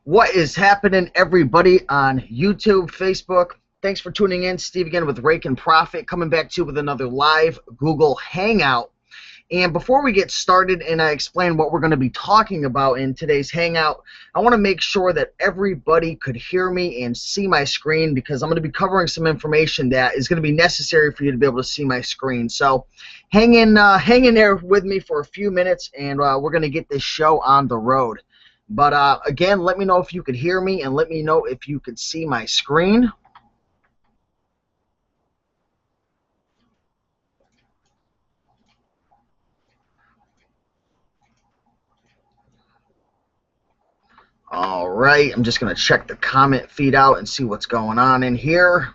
What is happening, everybody, on YouTube, Facebook? Thanks for tuning in. Steve again with Raiken Profit, coming back to you with another live Google Hangout. And before we get started and I explain what we're going to be talking about in today's Hangout, I want to make sure that everybody could hear me and see my screen, because I'm going to be covering some information that is going to be necessary for you to be able to see my screen. So hang in there with me for a few minutes, and we're going to get this show on the road. But again, let me know if you could hear me, and let me know if you could see my screen. All right, I'm just going to check the comment feed out and see what's going on in here.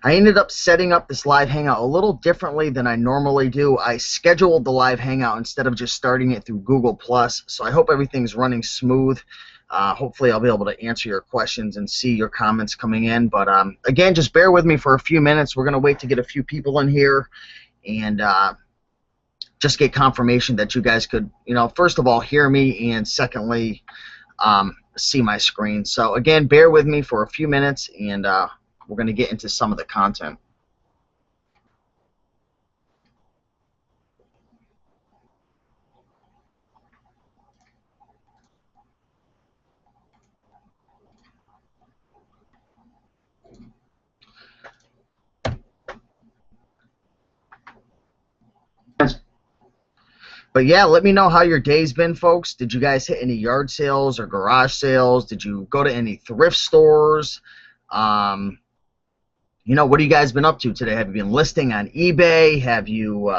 I ended up setting up this live hangout a little differently than I normally do. I scheduled the live hangout instead of just starting it through Google+, so I hope everything's running smooth. Hopefully I'll be able to answer your questions and see your comments coming in. But again, just bear with me for a few minutes. We're going to wait to get a few people in here and just get confirmation that you guys could, first of all, hear me, and secondly, see my screen. So again, bear with me for a few minutes, and we're going to get into some of the content. But yeah, let me know how your day's been, folks. Did you guys hit any yard sales or garage sales? Did you go to any thrift stores? What have you guys been up to today? Have you been listing on eBay? Have you,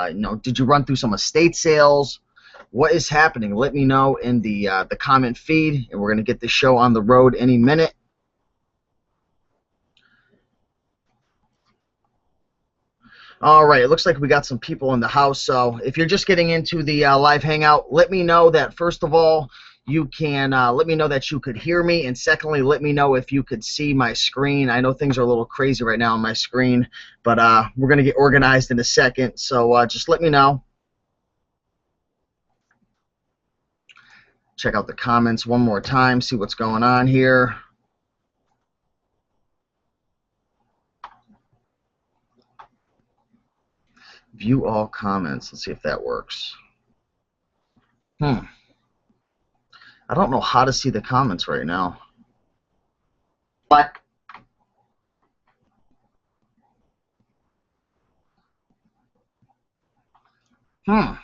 did you run through some estate sales? What is happening? Let me know in the comment feed, and we're going to get this show on the road any minute. All right, it looks like we got some people in the house. So if you're just getting into the live hangout, let me know that, first of all, you can let me know that you could hear me, and secondly, let me know if you could see my screen. I know things are a little crazy right now on my screen, but we're going to get organized in a second, so just let me know. Check out the comments one more time, see what's going on here. View all comments. Let's see if that works. I don't know how to see the comments right now. What? I'm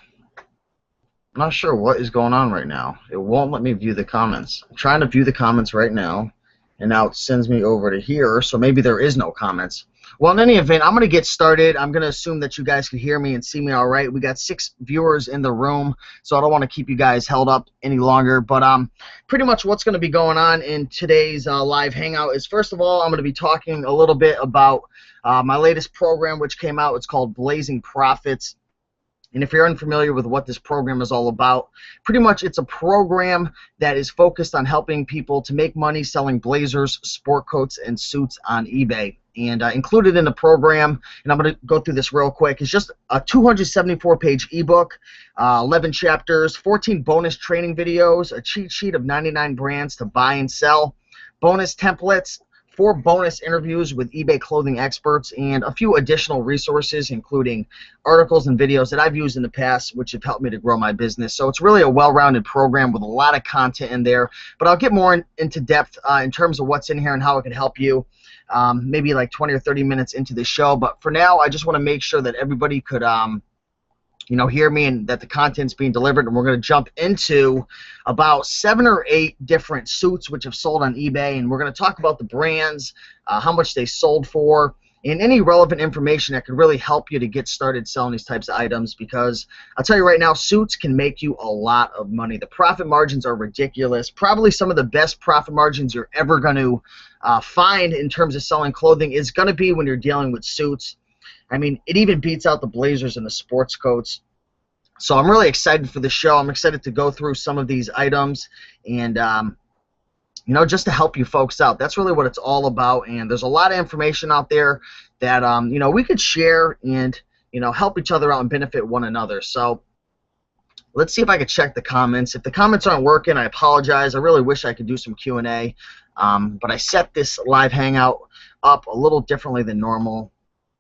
not sure what is going on right now. It won't let me view the comments. I'm trying to view the comments right now, and now it sends me over to here, so maybe there is no comments. Well, in any event, I'm going to get started. I'm going to assume that you guys can hear me and see me all right. We got 6 viewers in the room, so I don't want to keep you guys held up any longer. But pretty much what's going to be going on in today's live hangout is, first of all, I'm going to be talking a little bit about my latest program, which came out. It's called Blazing Profits. And if you're unfamiliar with what this program is all about, pretty much it's a program that is focused on helping people to make money selling blazers, sport coats, and suits on eBay. And included in the program, and I'm going to go through this real quick, is just a 274-page ebook, 11 chapters, 14 bonus training videos, a cheat sheet of 99 brands to buy and sell, bonus templates, 4 bonus interviews with eBay clothing experts, and a few additional resources, including articles and videos that I've used in the past, which have helped me to grow my business. So it's really a well-rounded program with a lot of content in there. But I'll get more into depth in terms of what's in here and how it can help you, maybe like 20 or 30 minutes into the show. But for now, I just want to make sure that everybody could hear me and that the content's being delivered, and we're going to jump into about 7 or 8 different suits which have sold on eBay, and we're going to talk about the brands, how much they sold for, and any relevant information that could really help you to get started selling these types of items, because I'll tell you right now, suits can make you a lot of money. The profit margins are ridiculous, probably some of the best profit margins you're ever going to find in terms of selling clothing is going to be when you're dealing with suits. I mean, it even beats out the blazers and the sports coats. So I'm really excited for the show. I'm excited to go through some of these items and, just to help you folks out. That's really what it's all about. And there's a lot of information out there that, we could share and, help each other out and benefit one another. So Let's see if I can check the comments. If the comments aren't working, I apologize. I really wish I could do some Q&A, but I set this live hangout up a little differently than normal.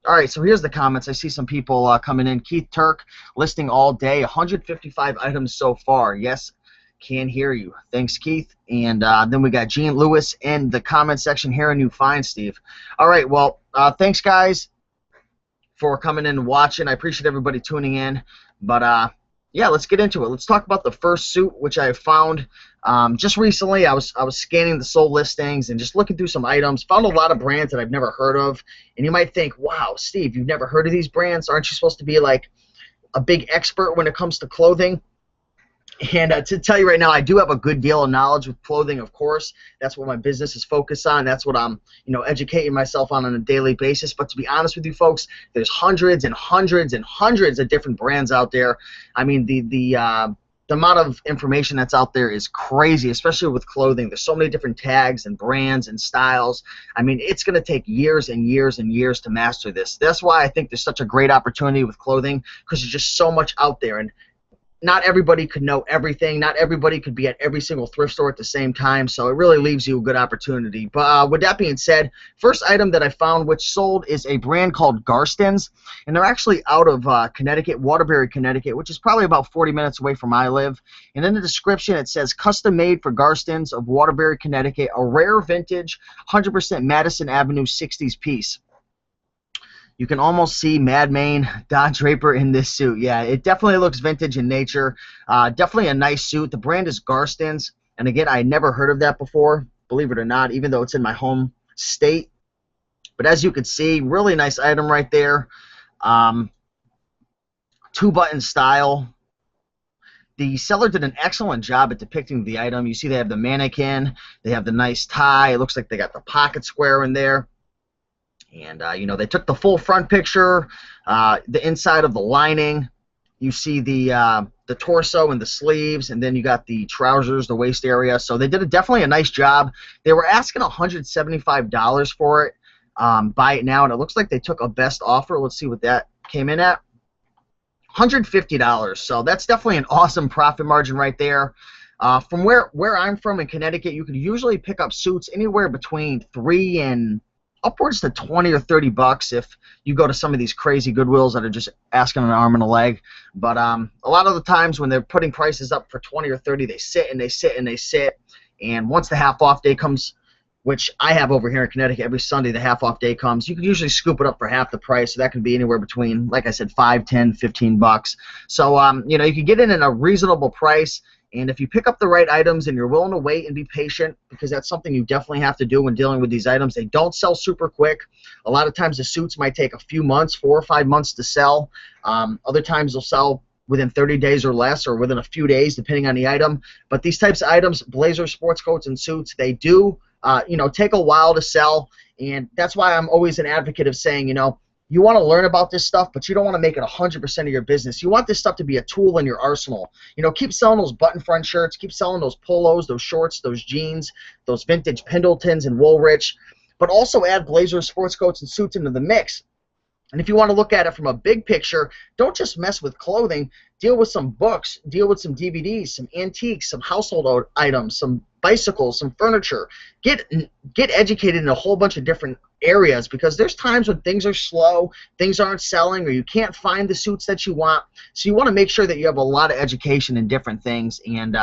All right, so here's the comments. I see some people coming in. Keith Turk, listing all day, 155 items so far. Yes, can hear you. Thanks, Keith. And then we got Gene Lewis in the comment section. Hearing you fine, Steve. All right, well, thanks, guys, for coming in and watching. I appreciate everybody tuning in. But yeah, let's get into it. Let's talk about the first suit, which I found just recently. I was scanning the sold listings and just looking through some items. Found a lot of brands that I've never heard of. And you might think, wow, Steve, you've never heard of these brands? Aren't you supposed to be like a big expert when it comes to clothing? And to tell you right now, I do have a good deal of knowledge with clothing, of course. That's what my business is focused on. That's what I'm, educating myself on a daily basis. But to be honest with you folks, there's hundreds and hundreds and hundreds of different brands out there. I mean, the amount of information that's out there is crazy, especially with clothing. There's so many different tags and brands and styles. I mean, it's going to take years and years and years to master this. That's why I think there's such a great opportunity with clothing, because there's just so much out there. And not everybody could know everything. Not everybody could be at every single thrift store at the same time, so it really leaves you a good opportunity. But with that being said, first item that I found which sold is a brand called Garston's, and they're actually out of Connecticut, Waterbury, Connecticut, which is probably about 40 minutes away from where I live. And in the description it says, custom made for Garston's of Waterbury, Connecticut, a rare vintage 100% Madison Avenue 60s piece. You can almost see Mad Main Don Draper in this suit. Yeah, it definitely looks vintage in nature. Definitely a nice suit. The brand is Garston's. And again, I had never heard of that before, believe it or not, even though it's in my home state. But as you can see, really nice item right there. Two-button style. The seller did an excellent job at depicting the item. You see they have the mannequin. They have the nice tie. It looks like they got the pocket square in there. And, they took the full front picture, the inside of the lining. You see the torso and the sleeves, and then you got the trousers, the waist area. So they did definitely a nice job. They were asking $175 for it. Buy it now, and it looks like they took a best offer. Let's see what that came in at. $150. So that's definitely an awesome profit margin right there. From where I'm from in Connecticut, you could usually pick up suits anywhere between $3 and upwards to 20 or 30 bucks if you go to some of these crazy Goodwills that are just asking an arm and a leg. But a lot of the times when they're putting prices up for 20 or 30, they sit and they sit and they sit. And once the half-off day comes, which I have over here in Connecticut, every Sunday the half-off day comes, you can usually scoop it up for half the price. So that can be anywhere between, like I said, 5, 10, 15 bucks. So, you can get in at a reasonable price. And if you pick up the right items and you're willing to wait and be patient, because that's something you definitely have to do when dealing with these items. They don't sell super quick. A lot of times the suits might take a few months, 4 or 5 months to sell. Other times they'll sell within 30 days or less, or within a few days, depending on the item. But these types of items, blazers, sports coats, and suits, they do take a while to sell. And that's why I'm always an advocate of saying, you want to learn about this stuff, but you don't want to make it 100% of your business. You want this stuff to be a tool in your arsenal. Keep selling those button front shirts, keep selling those polos, those shorts, those jeans, those vintage Pendletons and Woolrich, but also add blazers, sports coats, and suits into the mix. And if you want to look at it from a big picture, don't just mess with clothing. Deal with some books, deal with some DVDs, some antiques, some household items, some bicycles, some furniture. Get educated in a whole bunch of different areas, because there's times when things are slow, things aren't selling, or you can't find the suits that you want. So you want to make sure that you have a lot of education in different things. And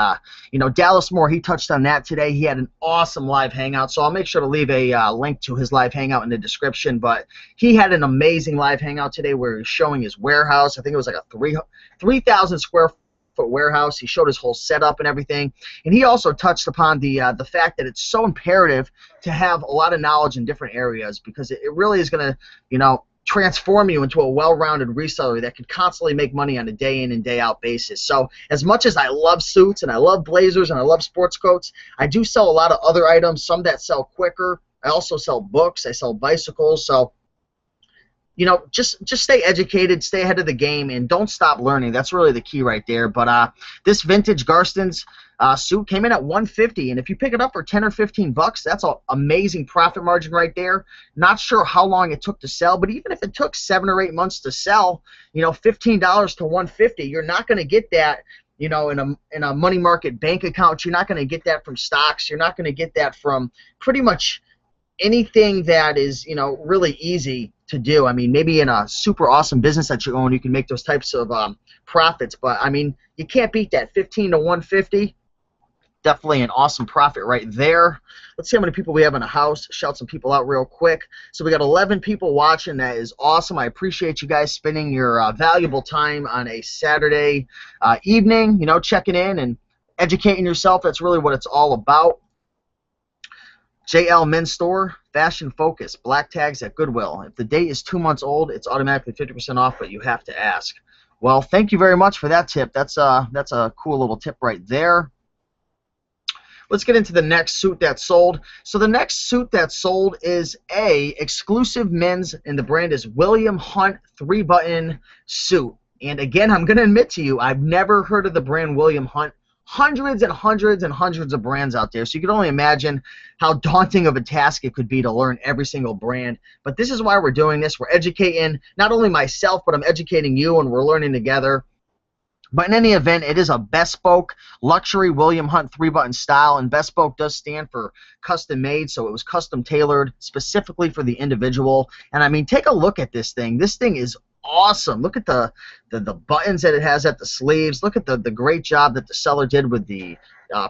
Dallas Moore, he touched on that today. He had an awesome live hangout, so I'll make sure to leave a link to his live hangout in the description. But he had an amazing live hangout today where he was showing his warehouse. I think it was like a 3,000 square foot warehouse. He showed his whole setup and everything, and he also touched upon the fact that it's so imperative to have a lot of knowledge in different areas, because it really is going to transform you into a well-rounded reseller that can constantly make money on a day in and day out basis. So as much as I love suits and I love blazers and I love sports coats, I do sell a lot of other items, some that sell quicker. I also sell books, I sell bicycles. So just stay educated, stay ahead of the game, and don't stop learning. That's really the key right there. But this vintage Garston's suit came in at $150, and if you pick it up for 10 or 15 bucks, that's an amazing profit margin right there. Not sure how long it took to sell, but even if it took 7 or 8 months to sell, $15 to $150, you're not going to get that you know, in a money market bank account. You're not going to get that from stocks. You're not going to get that from pretty much anything that is, you know, really easy to do. I mean, maybe in a super awesome business that you own, you can make those types of profits. But I mean, you can't beat that 15 to 150. Definitely an awesome profit right there. Let's see how many people we have in the house. Shout some people out real quick. So we got 11 people watching. That is awesome. I appreciate you guys spending your valuable time on a Saturday evening, you know, checking in and educating yourself. That's really what it's all about. JL Men's Store, Fashion Focus, black tags at Goodwill. If the date is 2 months old, it's automatically 50% off, but you have to ask. Well, thank you very much for that tip. That's a cool little tip right there. Let's get into the next suit that sold. So the next suit that sold is a exclusive men's, and the brand is William Hunt 3-button suit. And again, I'm going to admit to you, I've never heard of the brand William Hunt. Hundreds and hundreds and hundreds of brands out there, so you can only imagine how daunting of a task it could be to learn every single brand. But this is why we're doing this. We're educating not only myself, but I'm educating you, and we're learning together. But in any event, it is a bespoke luxury William Hunt 3-button style, and bespoke does stand for custom made, so it was custom tailored specifically for the individual. And I mean, take a look at this thing. This thing is awesome. Look at the buttons that it has at the sleeves. Look at the great job that the seller did with the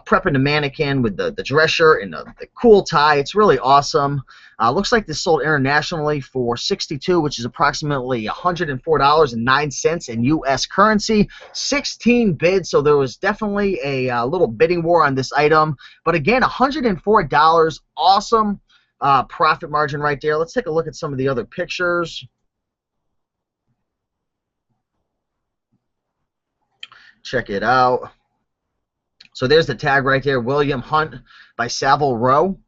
prepping the mannequin with the dress shirt and the cool tie. It's really awesome. Looks like this sold internationally for $62, which is approximately $104.09 in U.S. currency. 16 bids, so there was definitely a little bidding war on this item. But again, $104, awesome profit margin right there. Let's take a look at some of the other pictures. Check it out. So there's the tag right there, William Hunt by Savile Row.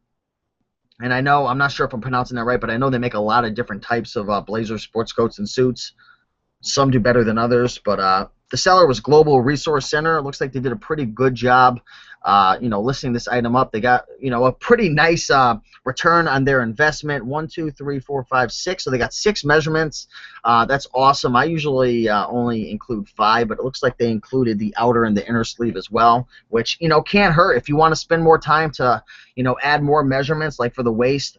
And I know, I'm not sure if I'm pronouncing that right, but I know they make a lot of different types of blazers, sports coats, and suits. Some do better than others, but the seller was Global Resource Center. It looks like they did a pretty good job, you know, listing this item up. They got, you know, a pretty nice return on their investment. 1, 2, 3, 4, 5, 6. So they got 6 measurements. That's awesome. I usually only include 5, but it looks like they included the outer and the inner sleeve as well, which, you know, can't hurt if you want to spend more time to, you know, add more measurements, like for the waist.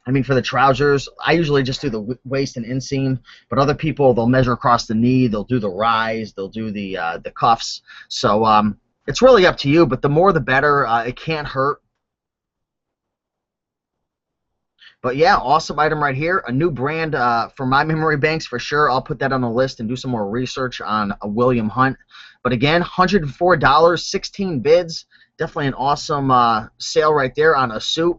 I mean, for the trousers, I usually just do the waist and inseam, but other people, they'll measure across the knee, they'll do the rise, they'll do the cuffs. So it's really up to you, but the more the better. It can't hurt. But yeah, awesome item right here. A new brand for my memory banks for sure. I'll put that on the list and do some more research on a William Hunt. But again, $104, 16 bids. Definitely an awesome sale right there on a suit.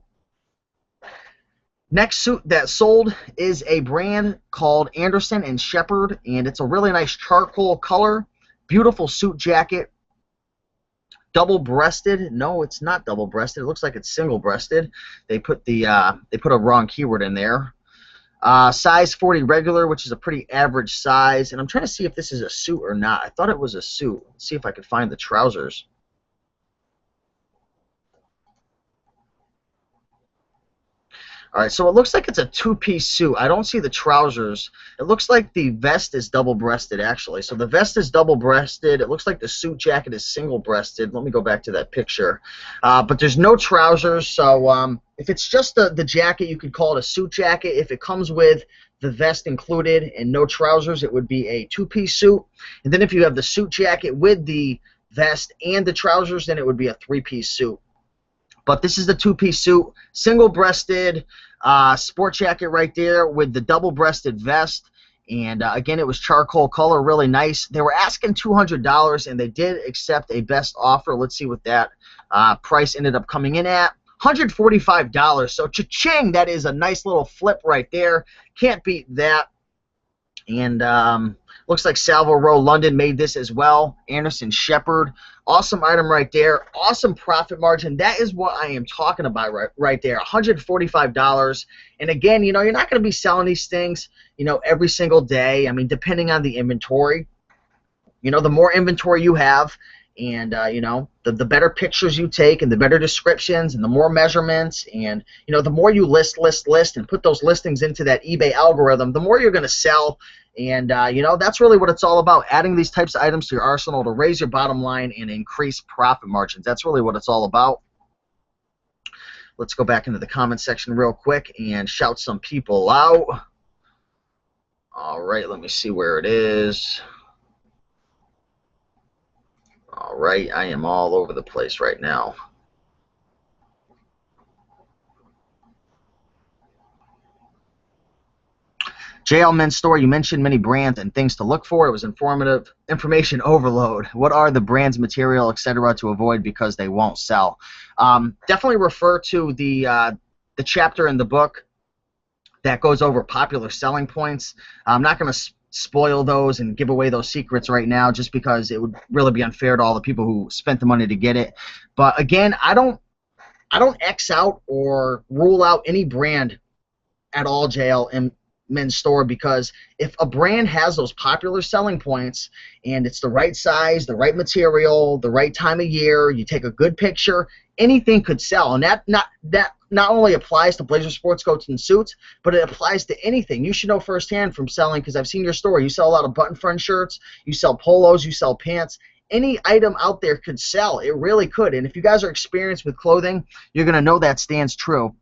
Next suit that sold is a brand called Anderson and Shepard, and it's a really nice charcoal color. Beautiful suit jacket. Double-breasted. No, it's not double-breasted. It looks like it's single-breasted. They put a wrong keyword in there. Size 40 regular, which is a pretty average size. And I'm trying to see if this is a suit or not. I thought it was a suit. Let's see if I could find the trousers. All right, so it looks like it's a 2-piece suit. I don't see the trousers. It looks like the vest is double-breasted, actually. So the vest is double-breasted. It looks like the suit jacket is single-breasted. Let me go back to that picture. But there's no trousers, so if it's just the jacket, you could call it a suit jacket. If it comes with the vest included and no trousers, it would be a 2-piece suit. And then if you have the suit jacket with the vest and the trousers, then it would be a 3-piece suit. But this is the 2-piece suit, single-breasted sport jacket right there with the double-breasted vest. And again, it was charcoal color, really nice. They were asking $200, and they did accept a best offer. Let's see what that price ended up coming in at. $145. So cha-ching, that is a nice little flip right there. Can't beat that. And looks like Savile Row London made this as well. Anderson Shepard. Awesome item right there. Awesome profit margin. That is what I am talking about right there. $145. And again, you know, you're not going to be selling these things, you know, every single day. I mean, depending on the inventory. You know, the more inventory you have, and you know, the better pictures you take, and the better descriptions, and the more measurements, and you know, the more you list and put those listings into that eBay algorithm, the more you're going to sell And, that's really what it's all about, adding these types of items to your arsenal to raise your bottom line and increase profit margins. That's really what it's all about. Let's go back into the comment section real quick and shout some people out. All right, let me see where it is. All right, I am all over the place right now. JL Men's Store, you mentioned many brands and things to look for. It was informative. Information overload. What are the brands, material, etc. to avoid because they won't sell? Definitely refer to the chapter in the book that goes over popular selling points. I'm not going to spoil those and give away those secrets right now just because it would really be unfair to all the people who spent the money to get it. But again, I don't X out or rule out any brand at all, JL and Men's Store, because if a brand has those popular selling points and it's the right size, the right material, the right time of year, you take a good picture, anything could sell. And that not only applies to blazer sports coats and suits, but it applies to anything. You should know firsthand from selling, because I've seen your store. You sell a lot of button front shirts, you sell polos, you sell pants. Any item out there could sell. It really could. And if you guys are experienced with clothing, you're going to know that stands true.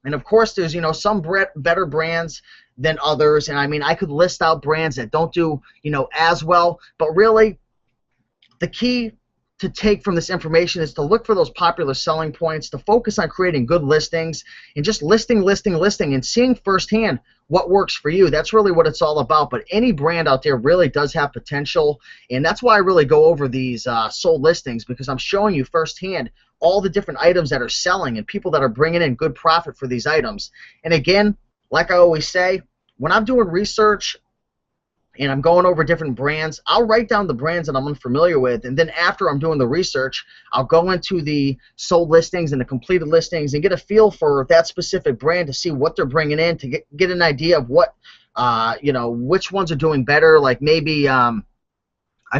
And of course, there's some better brands than others. And I mean, I could list out brands that don't do as well. But really, the key to take from this information is to look for those popular selling points, to focus on creating good listings, and just listing, and seeing firsthand what works for you. That's really what it's all about. But any brand out there really does have potential, and that's why I really go over these sold listings, because I'm showing you firsthand all the different items that are selling and people that are bringing in good profit for these items. And again, like I always say, when I'm doing research and I'm going over different brands, I'll write down the brands that I'm unfamiliar with, and then after I'm doing the research, I'll go into the sold listings and the completed listings and get a feel for that specific brand to see what they're bringing in, to get an idea of what, which ones are doing better. Like maybe I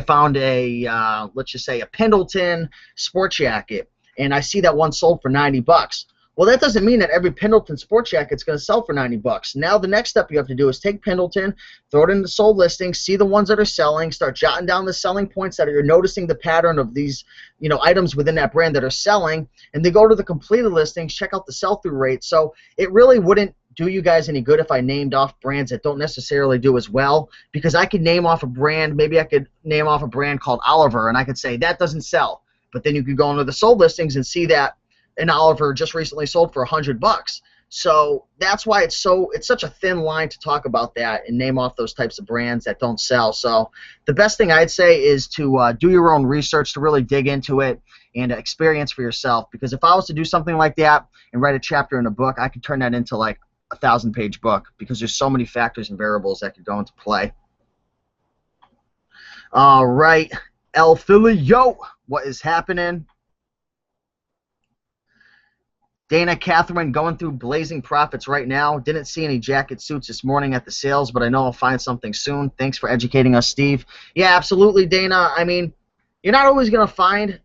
found let's just say a Pendleton sport jacket, and I see that one sold for $90. Well, that doesn't mean that every Pendleton sport jacket is going to sell for $90. Now the next step you have to do is take Pendleton, throw it into sold listings, see the ones that are selling, start jotting down the selling points that you're noticing the pattern of these items within that brand that are selling, and then go to the completed listings, check out the sell-through rate. So it really wouldn't do you guys any good if I named off brands that don't necessarily do as well, because I could name off a brand, maybe I could name off a brand called Oliver, and I could say that doesn't sell. But then you could go into the sold listings and see that an Oliver just recently sold for $100. So that's why it's such a thin line to talk about that and name off those types of brands that don't sell. So the best thing I'd say is to do your own research, to really dig into it and experience for yourself. Because if I was to do something like that and write a chapter in a book, I could turn that into like a 1,000-page book, because there's so many factors and variables that could go into play. All right, El Filio, what is happening? Dana Catherine, going through blazing profits right now. Didn't see any jacket suits this morning at the sales, but I know I'll find something soon. Thanks for educating us, Steve. Yeah, absolutely, Dana. I mean, you're not always going to find,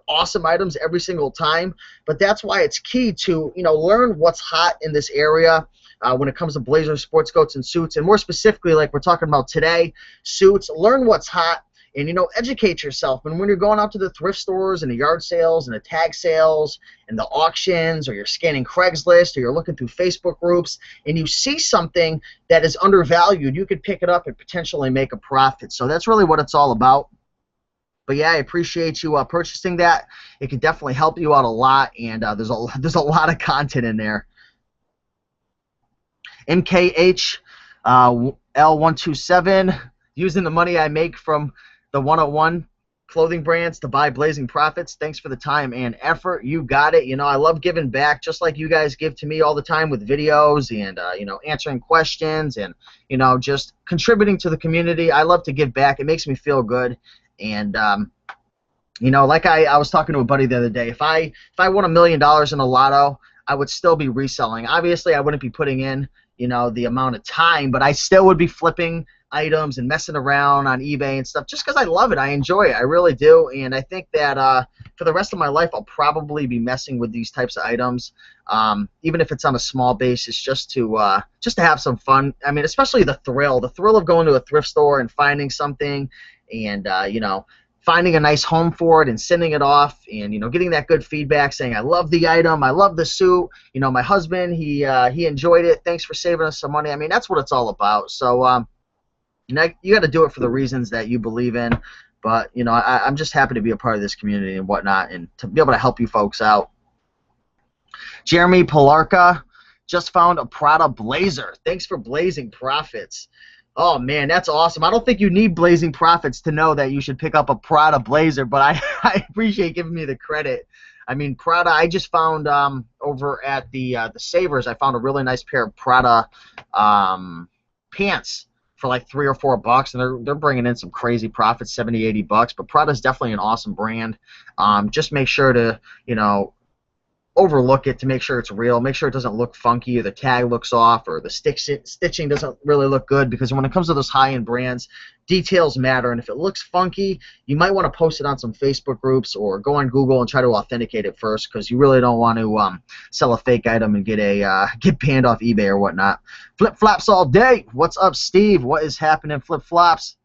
awesome items every single time, but that's why it's key to, learn what's hot in this area when it comes to blazers, sports coats, and suits. And more specifically, like we're talking about today, suits. Learn what's hot. And, educate yourself. And when you're going out to the thrift stores and the yard sales and the tag sales and the auctions, or you're scanning Craigslist, or you're looking through Facebook groups, and you see something that is undervalued, you could pick it up and potentially make a profit. So that's really what it's all about. But yeah, I appreciate you purchasing that. It can definitely help you out a lot, and there's a lot of content in there. MKH L127, using the money I make from the 101 clothing brands to buy blazing profits. Thanks for the time and effort. You got it. I love giving back, just like you guys give to me all the time with videos and answering questions and just contributing to the community. I love to give back. It makes me feel good. And like I was talking to a buddy the other day, if I won $1 million in a lotto, I would still be reselling. Obviously, I wouldn't be putting in the amount of time, but I still would be flipping items and messing around on eBay and stuff just because I love it. I enjoy it. I really do. And I think that for the rest of my life, I'll probably be messing with these types of items, even if it's on a small basis, just to have some fun. I mean, especially the thrill of going to a thrift store and finding something and, you know, finding a nice home for it and sending it off and, you know, getting that good feedback saying, I love the item, I love the suit, you know, my husband, he enjoyed it, thanks for saving us some money. I mean, that's what it's all about. So, you know, you got to do it for the reasons that you believe in, but, you know, I'm just happy to be a part of this community and whatnot and to be able to help you folks out. Jeremy Pilarka just found a Prada blazer. Thanks for Blazing Profits. Oh, man, that's awesome. I don't think you need Blazing Profits to know that you should pick up a Prada blazer, but I appreciate giving me the credit. I mean, Prada, I just found over at the Savers, I found a really nice pair of Prada pants for like $3 or $4, and they're bringing in some crazy profits, $70, $80. But Prada's definitely an awesome brand. Just make sure to, you know, overlook it to make sure it's real. Make sure it doesn't look funky or the tag looks off or the stitching doesn't really look good, because when it comes to those high-end brands, details matter, and if it looks funky, you might want to post it on some Facebook groups or go on Google and try to authenticate it first, because you really don't want to sell a fake item and get banned off eBay or whatnot. Flip-flops all day. What's up, Steve? What is happening, flip-flops?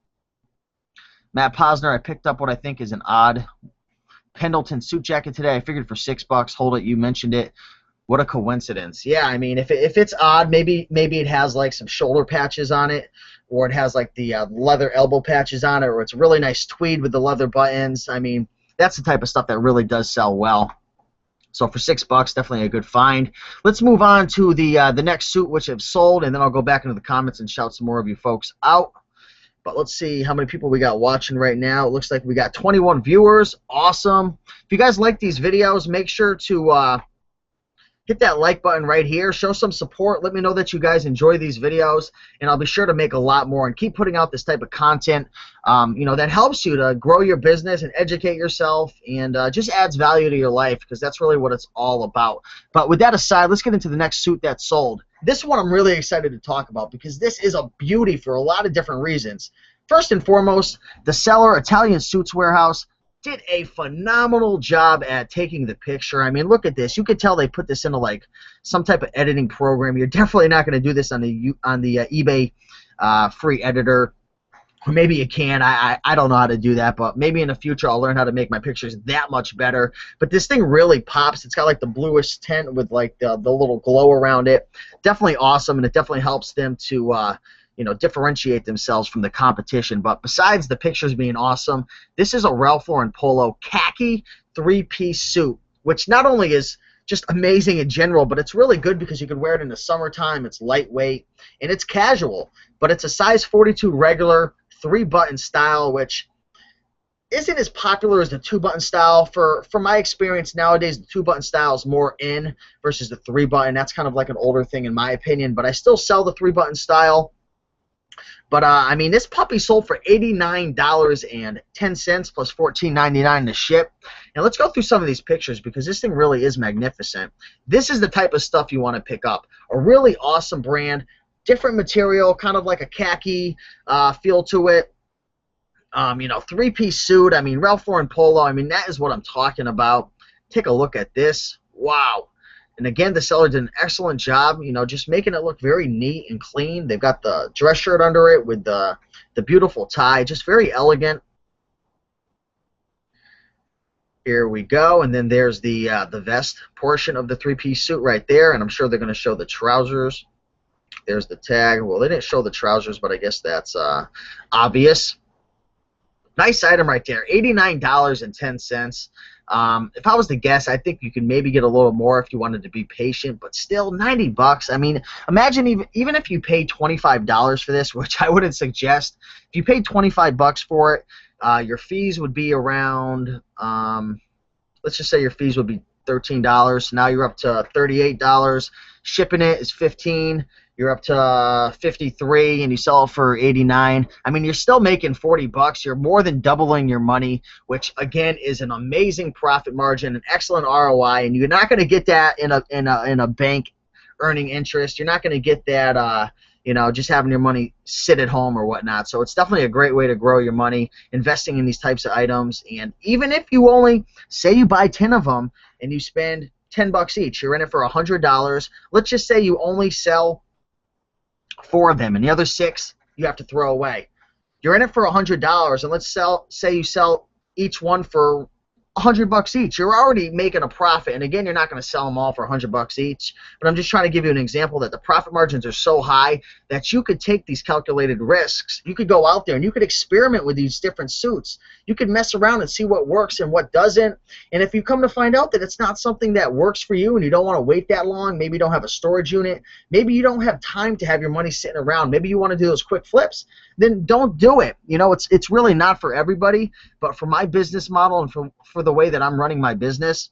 Matt Posner, I picked up what I think is an odd Pendleton suit jacket today. I figured for $6. Hold it, you mentioned it. What a coincidence. Yeah, I mean, if it's odd, maybe it has like some shoulder patches on it, or it has like the leather elbow patches on it, or it's really nice tweed with the leather buttons. I mean, that's the type of stuff that really does sell well. So for $6, definitely a good find. Let's move on to the next suit, which have sold, and then I'll go back into the comments and shout some more of you folks out. But let's see how many people we got watching right now. It looks like we got 21 viewers. Awesome. If you guys like these videos, make sure to hit that like button right here. Show some support. Let me know that you guys enjoy these videos, and I'll be sure to make a lot more and keep putting out this type of content, you know, that helps you to grow your business and educate yourself and just adds value to your life, because that's really what it's all about. But with that aside, let's get into the next suit that sold. This one I'm really excited to talk about because this is a beauty for a lot of different reasons. First and foremost, the seller, Italian Suits Warehouse, did a phenomenal job at taking the picture. I mean, look at this. You could tell they put this into like some type of editing program. You're definitely not going to do this on the eBay free editor. Or maybe you can. I don't know how to do that, but maybe in the future I'll learn how to make my pictures that much better. But this thing really pops. It's got like the bluish tint with like the little glow around it. Definitely awesome, and it definitely helps them to you know, differentiate themselves from the competition. But besides the pictures being awesome, this is a Ralph Lauren Polo khaki 3-piece suit, which not only is just amazing in general, but it's really good because you can wear it in the summertime. It's lightweight and it's casual, but it's a size 42 regular 3-button style, which isn't as popular as the 2-button style. For my experience nowadays, the 2-button style is more in versus the 3-button. That's kind of like an older thing in my opinion, but I still sell the 3-button style. But I mean, this puppy sold for $89.10 plus $14.99 to ship. And let's go through some of these pictures because this thing really is magnificent. This is the type of stuff you want to pick up. A really awesome brand, different material, kind of like a khaki feel to it. You know, 3-piece suit. I mean, Ralph Lauren Polo. I mean, that is what I'm talking about. Take a look at this. Wow. And again, the seller did an excellent job, you know, just making it look very neat and clean. They've got the dress shirt under it with the beautiful tie, just very elegant. Here we go, and then there's the vest portion of the 3-piece suit right there, and I'm sure they're going to show the trousers. There's the tag. Well, they didn't show the trousers, but I guess that's obvious. Nice item right there, $89.10. If I was to guess, I think you could maybe get a little more if you wanted to be patient, but still $90. I mean, imagine even if you paid $25 for this, which I wouldn't suggest. If you paid $25 for it, your fees would be around, let's just say your fees would be $13. So now you're up to $38. Shipping it is $15. You're up to $53, and you sell it for $89. I mean, you're still making $40. You're more than doubling your money, which again is an amazing profit margin, an excellent ROI, and you're not going to get that in a bank earning interest. You're not going to get that just having your money sit at home or whatnot. So it's definitely a great way to grow your money, investing in these types of items. And even if you only, say you buy 10 of them and you spend $10 each, you're in it for $100. Let's just say you only sell 4 of them, and the other 6 you have to throw away. You're in it for $100, and let's say you sell each one for $100 each. You're already making a profit, and again, you're not going to sell them all for $100 each. But I'm just trying to give you an example that the profit margins are so high that you could take these calculated risks. You could go out there and you could experiment with these different suits. You could mess around and see what works and what doesn't. And if you come to find out that it's not something that works for you and you don't want to wait that long, maybe you don't have a storage unit, maybe you don't have time to have your money sitting around, maybe you want to do those quick flips, then don't do it. It's really not for everybody, but for my business model and for the way that I'm running my business,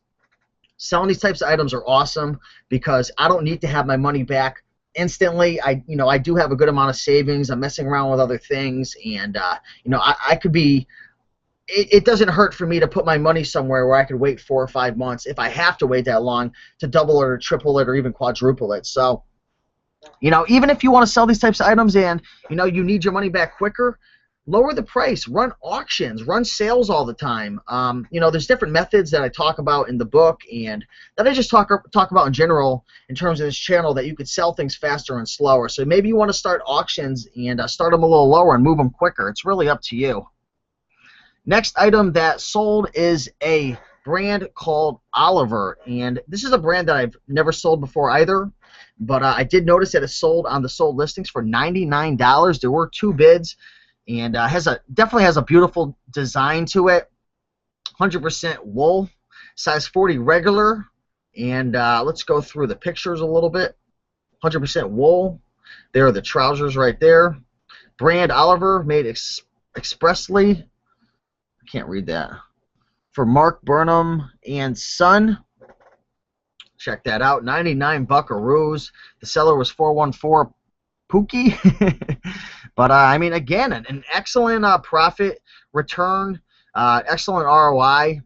selling these types of items are awesome because I don't need to have my money back instantly. I do have a good amount of savings. I'm messing around with other things, and I could be. It doesn't hurt for me to put my money somewhere where I could wait 4 or 5 months if I have to wait that long to double it or triple it or even quadruple it. So, even if you want to sell these types of items and you need your money back quicker, lower the price, run auctions, run sales all the time. There's different methods that I talk about in the book and that I just talk about in general in terms of this channel that you could sell things faster and slower. So maybe you want to start auctions and start them a little lower and move them quicker. It's really up to you. Next item that sold is a brand called Oliver, and this is a brand that I've never sold before either, but I did notice that it sold on the sold listings for $99. There were 2 bids, and definitely has a beautiful design to it. 100% wool, size 40 regular, and let's go through the pictures a little bit. 100% wool. There are the trousers right there. Brand Oliver, made expressly. Can't read that. For Mark Burnham and Son. Check that out. 99 buckaroos. The seller was 414 Pookie. But I mean, again, an excellent profit return, excellent ROI.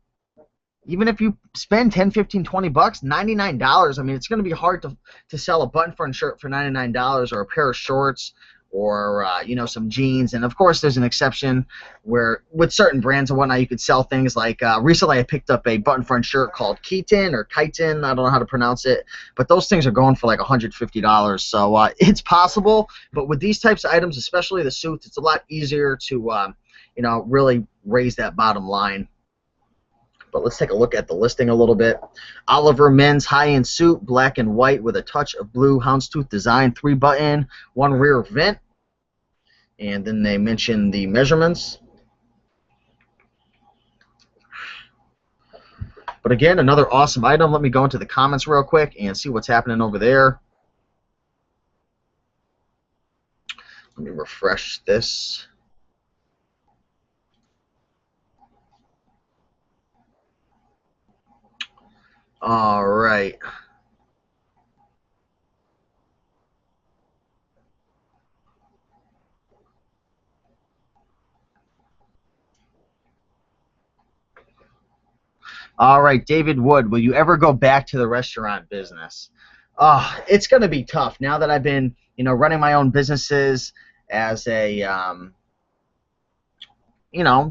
Even if you spend $10, $15, $20, $99. I mean, it's going to be hard to sell a button-front shirt for $99 or a pair of shorts, or some jeans. And of course there's an exception where with certain brands and whatnot you could sell things like recently I picked up a button front shirt called Keaton or Chitin, I don't know how to pronounce it, but those things are going for like $150. So it's possible, but with these types of items, especially the suits, it's a lot easier to really raise that bottom line. But let's take a look at the listing a little bit. Oliver men's high-end suit, black and white with a touch of blue houndstooth design, 3-button, 1 rear vent. And then they mention the measurements. But again, another awesome item. Let me go into the comments real quick and see what's happening over there. Let me refresh this. All right. All right, David Wood, will you ever go back to the restaurant business? It's going to be tough now that I've been, running my own businesses as a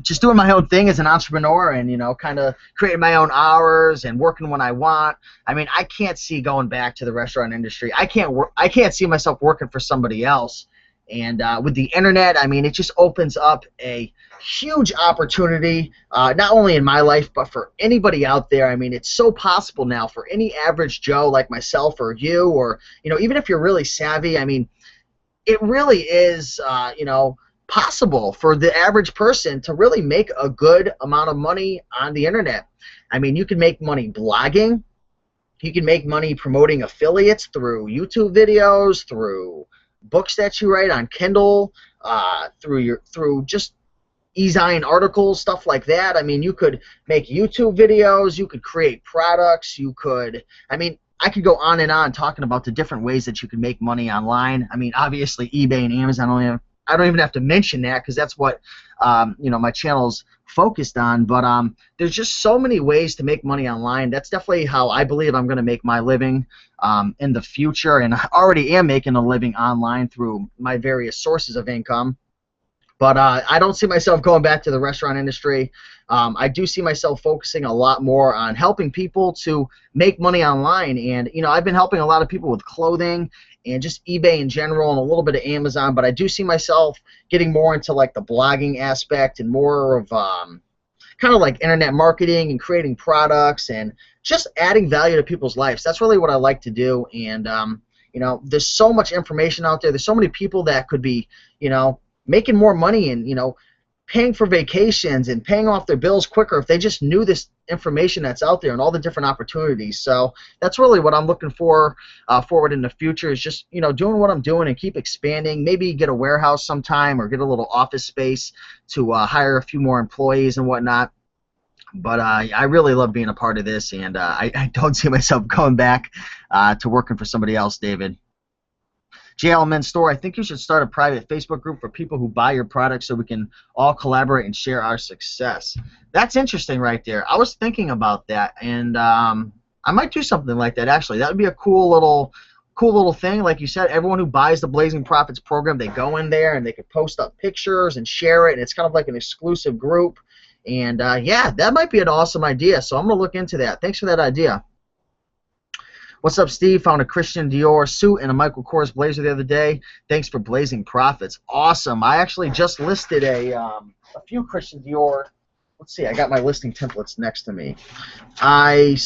just doing my own thing as an entrepreneur and, kind of creating my own hours and working when I want. I mean, I can't see going back to the restaurant industry. I can't see myself working for somebody else. And with the internet, I mean, it just opens up a huge opportunity, not only in my life, but for anybody out there. I mean, it's so possible now for any average Joe like myself or you, or, even if you're really savvy, I mean, it really is, possible for the average person to really make a good amount of money on the internet. I mean, you can make money blogging. You can make money promoting affiliates through YouTube videos, through books that you write on Kindle, through just e-zine articles, stuff like that. I mean, you could make YouTube videos. You could create products. You could, I mean, I could go on and on talking about the different ways that you can make money online. I mean, obviously, eBay and Amazon I don't even have to mention that because that's what you know, my channel's focused on. But there's just so many ways to make money online. That's definitely how I believe I'm going to make my living in the future, and I already am making a living online through my various sources of income. But I don't see myself going back to the restaurant industry. I do see myself focusing a lot more on helping people to make money online. And, you know, I've been helping a lot of people with clothing and just eBay in general and a little bit of Amazon. But I do see myself getting more into, like, the blogging aspect and more of kind of like internet marketing and creating products and just adding value to people's lives. That's really what I like to do. And, you know, there's so much information out there. There's so many people that could be, you know, making more money and, you know, paying for vacations and paying off their bills quicker if they just knew this information that's out there and all the different opportunities. So that's really what I'm looking for forward in the future, is just, you know, doing what I'm doing and keep expanding. Maybe get a warehouse sometime or get a little office space to hire a few more employees and whatnot. But I really love being a part of this, and I don't see myself going back to working for somebody else, David. JLMN Store, I think you should start a private Facebook group for people who buy your products so we can all collaborate and share our success. That's interesting right there. I was thinking about that, and I might do something like that, actually. That would be a cool little thing. Like you said, everyone who buys the Blazing Profits program, they go in there and they can post up pictures and share it, and it's kind of like an exclusive group. And, yeah, that might be an awesome idea, so I'm going to look into that. Thanks for that idea. What's up, Steve? Found a Christian Dior suit and a Michael Kors blazer the other day. Thanks for Blazing Profits. Awesome. I actually just listed a few Christian Dior. Let's see. I got my listing templates next to me. I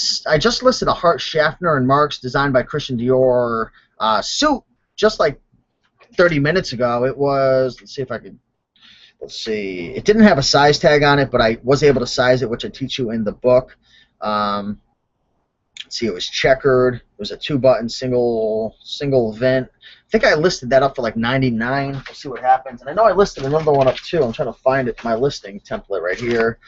just listed a Hart Schaffner and Marks designed by Christian Dior suit just like 30 minutes ago. It was, let's see if I could, let's see. It didn't have a size tag on it, but I was able to size it, which I teach you in the book. Let's see, it was checkered. It was a 2-button single vent. I think I listed that up for like $99. We'll see what happens. And I know I listed another one up too. I'm trying to find it, my listing template right here.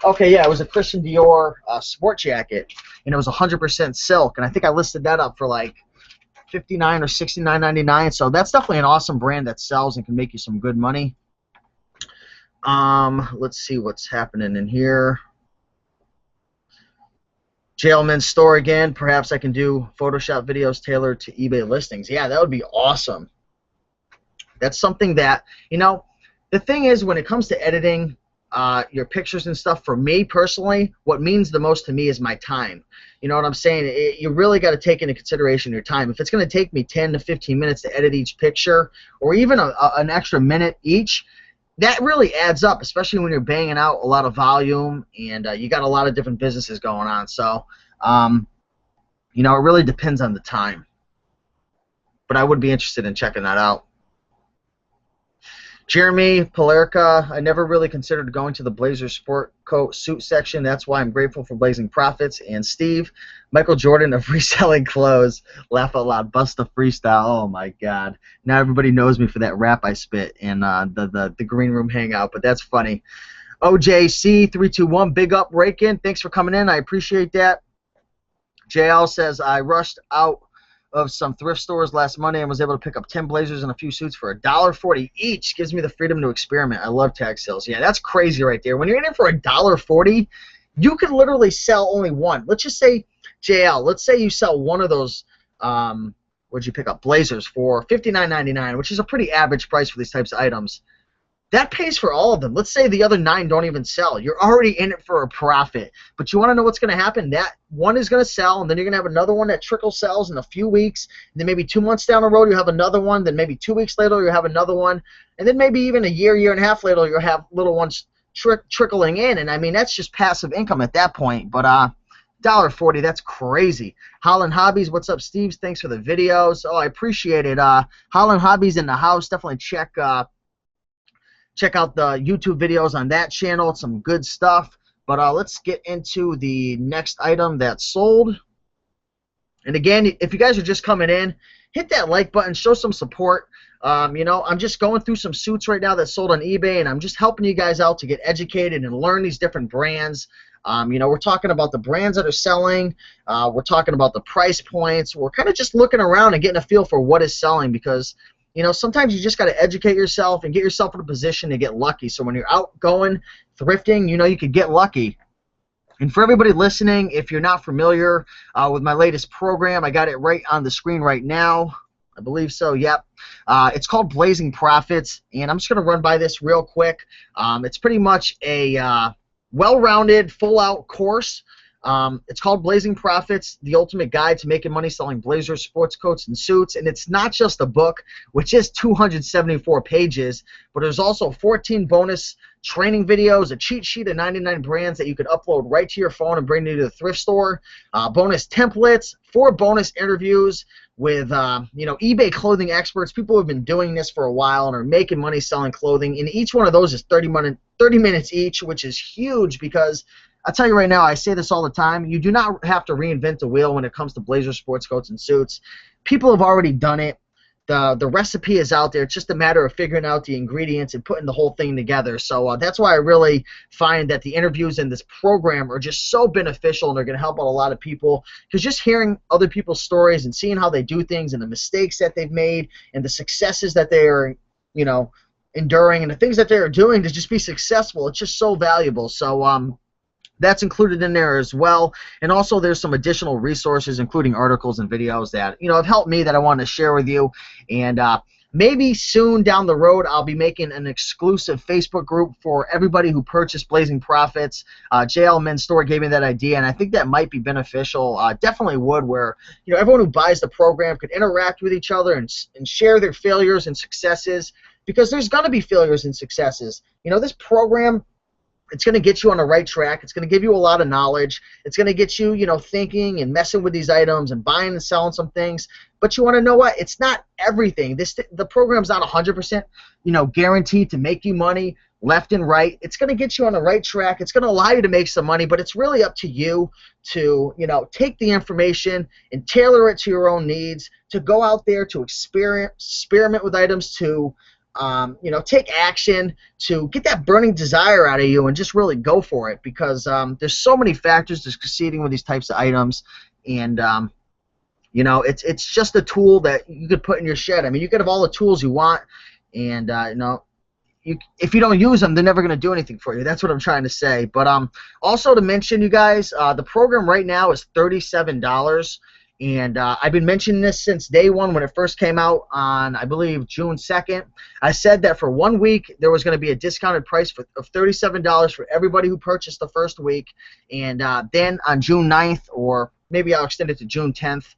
Okay, yeah, it was a Christian Dior sport jacket, and it was 100% silk. And I think I listed that up for like $59 or $69.99. So that's definitely an awesome brand that sells and can make you some good money. Let's see what's happening in here. JLMN Store again. Perhaps I can do Photoshop videos tailored to eBay listings. Yeah, that would be awesome. That's something that, you know, the thing is, when it comes to editing your pictures and stuff, for me personally, what means the most to me is my time. You know what I'm saying? You really got to take into consideration your time. If it's going to take me 10 to 15 minutes to edit each picture, or even an extra minute each, that really adds up, especially when you're banging out a lot of volume and you got a lot of different businesses going on. So, you know, it really depends on the time. But I would be interested in checking that out. Jeremy Polarica, I never really considered going to the Blazer sport coat suit section. That's why I'm grateful for Blazing Profits. And Steve, Michael Jordan of reselling clothes. Laugh out loud. Bust the freestyle. Oh, my God. Now everybody knows me for that rap I spit in the green room hangout, but that's funny. OJC321, big up, Raiken. Thanks for coming in. I appreciate that. JL says, I rushed out of some thrift stores last Monday and was able to pick up 10 blazers and a few suits for $1.40 each. Gives me the freedom to experiment. I love tag sales. Yeah, that's crazy right there. When you're in it for $1.40, you can literally sell only one. Let's just say, JL, let's say you sell one of those, what'd you pick up, blazers for $59.99, which is a pretty average price for these types of items. That pays for all of them. Let's say the other 9 don't even sell. You're already in it for a profit. But you want to know what's going to happen? That one is going to sell, and then you're going to have another one that trickle sells in a few weeks. And then maybe 2 months down the road, you have another one. Then maybe 2 weeks later, you have another one. And then maybe even a year, year and a half later, you'll have little ones trickling in. And, I mean, that's just passive income at that point. But $1.40, that's crazy. Holland Hobbies, what's up, Steve? Thanks for the videos. Oh, I appreciate it. Holland Hobbies in the house. Definitely check out the YouTube videos on that channel. It's some good stuff. But let's get into the next item that sold. And again, if you guys are just coming in, hit that like button, show some support. You know, I'm just going through some suits right now that sold on eBay, and I'm just helping you guys out to get educated and learn these different brands. You know, we're talking about the brands that are selling. We're talking about the price points. We're kind of just looking around and getting a feel for what is selling, because you know, sometimes you just got to educate yourself and get yourself in a position to get lucky. So when you're out going thrifting, you know, you could get lucky. And for everybody listening, if you're not familiar with my latest program, I got it right on the screen right now. I believe so, yep. It's called Blazing Profits, and I'm just going to run by this real quick. It's pretty much a well-rounded, full-out course. It's called Blazing Profits, the ultimate guide to making money selling blazers, sports coats, and suits. And it's not just a book, which is 274 pages, but there's also 14 bonus training videos, a cheat sheet of 99 brands that you could upload right to your phone and bring to the thrift store, bonus templates, 4 bonus interviews with you know, eBay clothing experts, people who have been doing this for a while and are making money selling clothing. And each one of those is 30 minutes each, which is huge because I'll tell you right now, I say this all the time, you do not have to reinvent the wheel when it comes to blazers, sports coats, and suits. People have already done it. The recipe is out there. It's just a matter of figuring out the ingredients and putting the whole thing together. So that's why I really find that the interviews in this program are just so beneficial, and they're going to help out a lot of people, because just hearing other people's stories and seeing how they do things and the mistakes that they've made and the successes that they are, you know, enduring, and the things that they're doing to just be successful, it's just so valuable. So that's included in there as well. And also there's some additional resources, including articles and videos that, you know, have helped me that I want to share with you. And maybe soon down the road I'll be making an exclusive Facebook group for everybody who purchased Blazing Profits. JL Men's Store gave me that idea, and I think that might be beneficial. Definitely would, where, you know, everyone who buys the program could interact with each other and share their failures and successes, because there's going to be failures and successes. You know, this program, it's going to get you on the right track. It's going to give you a lot of knowledge. It's going to get you, you know, thinking and messing with these items and buying and selling some things. But you want to know what? It's not everything. The program's not 100%, you know, guaranteed to make you money left and right. It's going to get you on the right track. It's going to allow you to make some money, but it's really up to you to, you know, take the information and tailor it to your own needs, to go out there to experiment with items, to you know, take action, to get that burning desire out of you and just really go for it, because there's so many factors to succeeding with these types of items. And you know, it's just a tool that you could put in your shed. I mean, you could have all the tools you want, and you know, if you don't use them, they're never going to do anything for you. That's what I'm trying to say. But also to mention, you guys, the program right now is $37. And I've been mentioning this since day one when it first came out on, I believe, June 2nd. I said that for 1 week there was going to be a discounted price of $37 for everybody who purchased the first week. And then on June 9th, or maybe I'll extend it to June 10th.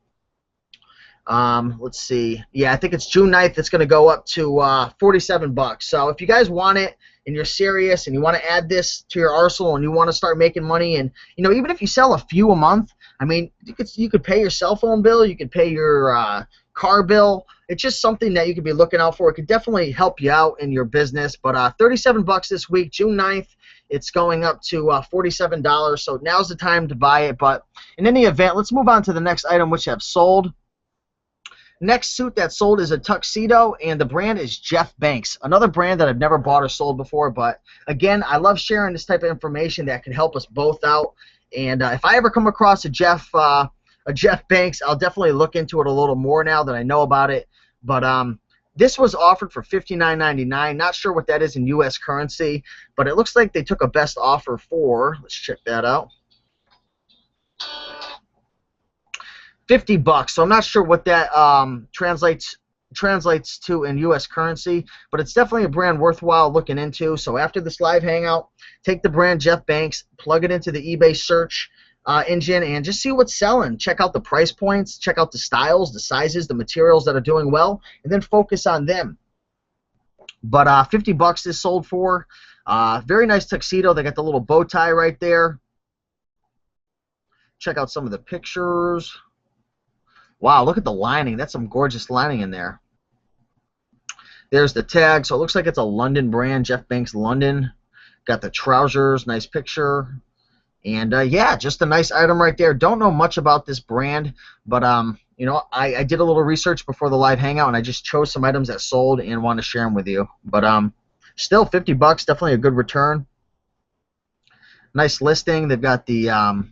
Let's see. Yeah, I think it's June 9th. It's going to go up to $47. So if you guys want it and you're serious and you want to add this to your arsenal and you want to start making money, and, you know, even if you sell a few a month, I mean, you could pay your cell phone bill, you could pay your car bill. It's just something that you could be looking out for. It could definitely help you out in your business. But $37 this week, June 9th, it's going up to $47. So now's the time to buy it. But in any event, let's move on to the next item, which have sold. Next suit that sold is a tuxedo, and the brand is Jeff Banks, another brand that I've never bought or sold before. But again, I love sharing this type of information that can help us both out. And if I ever come across a Jeff Banks, I'll definitely look into it a little more now that I know about it. But this was offered for $59.99. Not sure what that is in U.S. currency, but it looks like they took a best offer for, let's check that out, $50. So I'm not sure what that translates to in U.S. currency, but it's definitely a brand worthwhile looking into. So after this live hangout, take the brand Jeff Banks, plug it into the eBay search engine, and just see what's selling. Check out the price points, check out the styles, the sizes, the materials that are doing well, and then focus on them. But $50 is sold for. Very nice tuxedo. They got the little bow tie right there. Check out some of the pictures. Wow, look at the lining. That's some gorgeous lining in there. There's the tag. So it looks like it's a London brand, Jeff Banks London. Got the trousers, nice picture. And yeah, just a nice item right there. Don't know much about this brand, but you know, I did a little research before the live hangout, and I just chose some items that sold and want to share them with you. But still, $50, definitely a good return. Nice listing. They've got the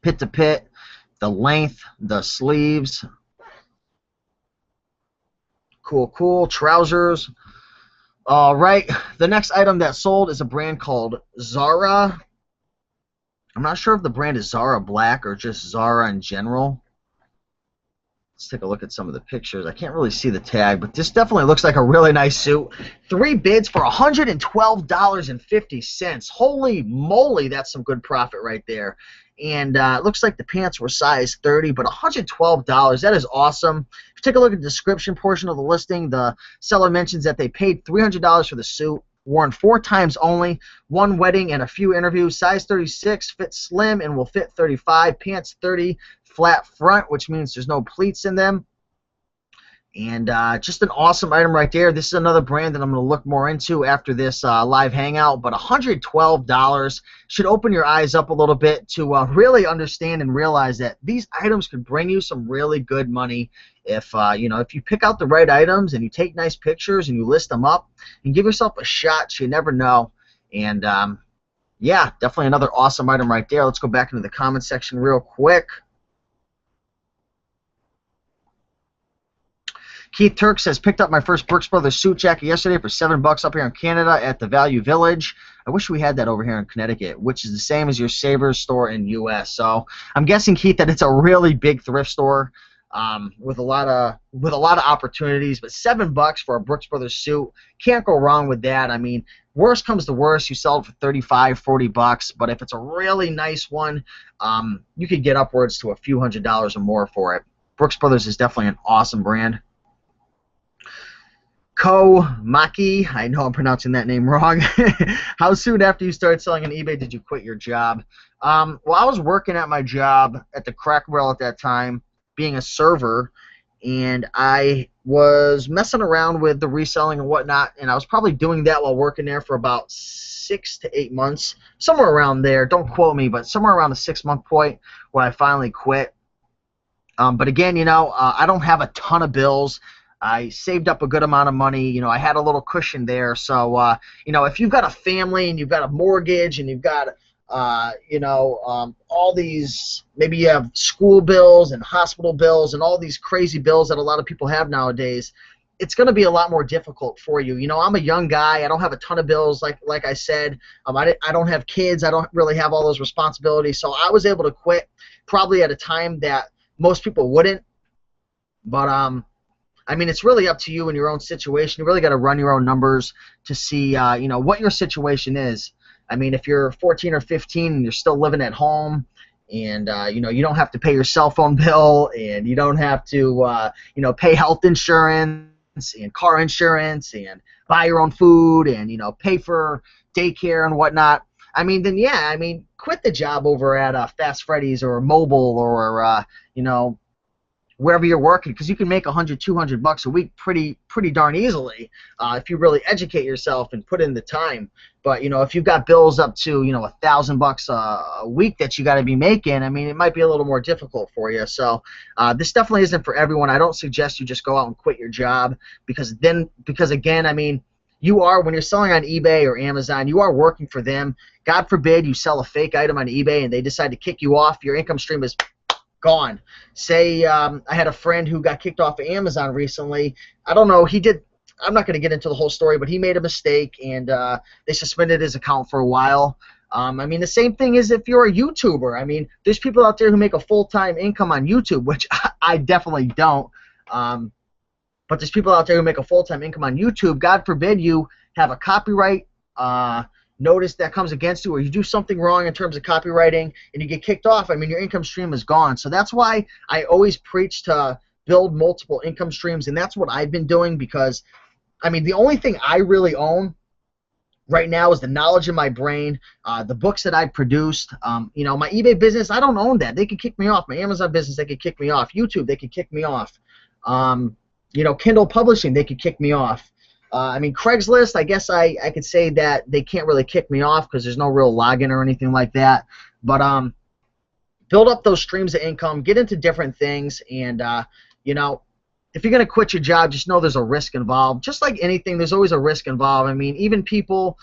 pit to pit, the length, the sleeves. Cool, cool. Trousers. All right. The next item that sold is a brand called Zara. I'm not sure if the brand is Zara Black or just Zara in general. Let's take a look at some of the pictures. I can't really see the tag, but this definitely looks like a really nice suit. 3 bids for $112.50. Holy moly, that's some good profit right there. And it looks like the pants were size 30, but $112, that is awesome. If you take a look at the description portion of the listing, the seller mentions that they paid $300 for the suit, worn 4 times only, 1 wedding and a few interviews, size 36, fits slim and will fit 35, pants 30, flat front, which means there's no pleats in them. And just an awesome item right there. This is another brand that I'm going to look more into after this live hangout, but $112 should open your eyes up a little bit to really understand and realize that these items could bring you some really good money if if you pick out the right items and you take nice pictures and you list them up and give yourself a shot. You never know. And yeah, definitely another awesome item right there. Let's go back into the comment section real quick. Keith Turk says, picked up my first Brooks Brothers suit jacket yesterday for $7 up here in Canada at the Value Village. I wish we had that over here in Connecticut, which is the same as your Savers store in U.S. So I'm guessing, Keith, that it's a really big thrift store with a lot of opportunities. But $7 for a Brooks Brothers suit, can't go wrong with that. I mean, worst comes to worst, you sell it for $35, $40. But if it's a really nice one, you could get upwards to a few $100s or more for it. Brooks Brothers is definitely an awesome brand. Ko Maki, I know I'm pronouncing that name wrong. How soon after you started selling on eBay did you quit your job? Well, I was working at my job at the Cracker Barrel at that time, being a server, and I was messing around with the reselling and whatnot, and I was probably doing that while working there for about 6 to 8 months, somewhere around there. Don't quote me, but somewhere around the 6-month point where I finally quit. But again, I don't have a ton of bills. I saved up a good amount of money. I had a little cushion there. So, if you've got a family and you've got a mortgage and you've got, all these, maybe you have school bills and hospital bills and all these crazy bills that a lot of people have nowadays, it's going to be a lot more difficult for you. I'm a young guy. I don't have a ton of bills, like I said. I don't have kids. I don't really have all those responsibilities. So I was able to quit probably at a time that most people wouldn't. But, I mean, it's really up to you in your own situation. You really got to run your own numbers to see, what your situation is. I mean, if you're 14 or 15 and you're still living at home and, you don't have to pay your cell phone bill and you don't have to, pay health insurance and car insurance and buy your own food and, pay for daycare and whatnot, I mean, then, yeah, quit the job over at Fast Freddy's or Mobile or, wherever you're working, because you can make $100, $200 a week pretty darn easily if you really educate yourself and put in the time. But if you've got bills up to $1,000 a week that you got to be making, it might be a little more difficult for you. So this definitely isn't for everyone. I don't suggest you just go out and quit your job because again, you are, when you're selling on eBay or Amazon, you are working for them. God forbid you sell a fake item on eBay and they decide to kick you off. Your income stream is gone. Say I had a friend who got kicked off of Amazon recently. I don't know, I'm not going to get into the whole story, but he made a mistake and they suspended his account for a while. The same thing is if you're a YouTuber. There's people out there who make a full-time income on YouTube, which I definitely don't. But there's people out there who make a full-time income on YouTube. God forbid you have a copyright notice that comes against you, or you do something wrong in terms of copywriting and you get kicked off, your income stream is gone. So that's why I always preach to build multiple income streams, and that's what I've been doing because, the only thing I really own right now is the knowledge in my brain, the books that I've produced. My eBay business, I don't own that. They could kick me off. My Amazon business, they could kick me off. YouTube, they could kick me off. Kindle publishing, they could kick me off. Craigslist, I guess I could say that they can't really kick me off because there's no real login or anything like that. But build up those streams of income, get into different things, and, if you're going to quit your job, just know there's a risk involved. Just like anything, there's always a risk involved. I mean, even people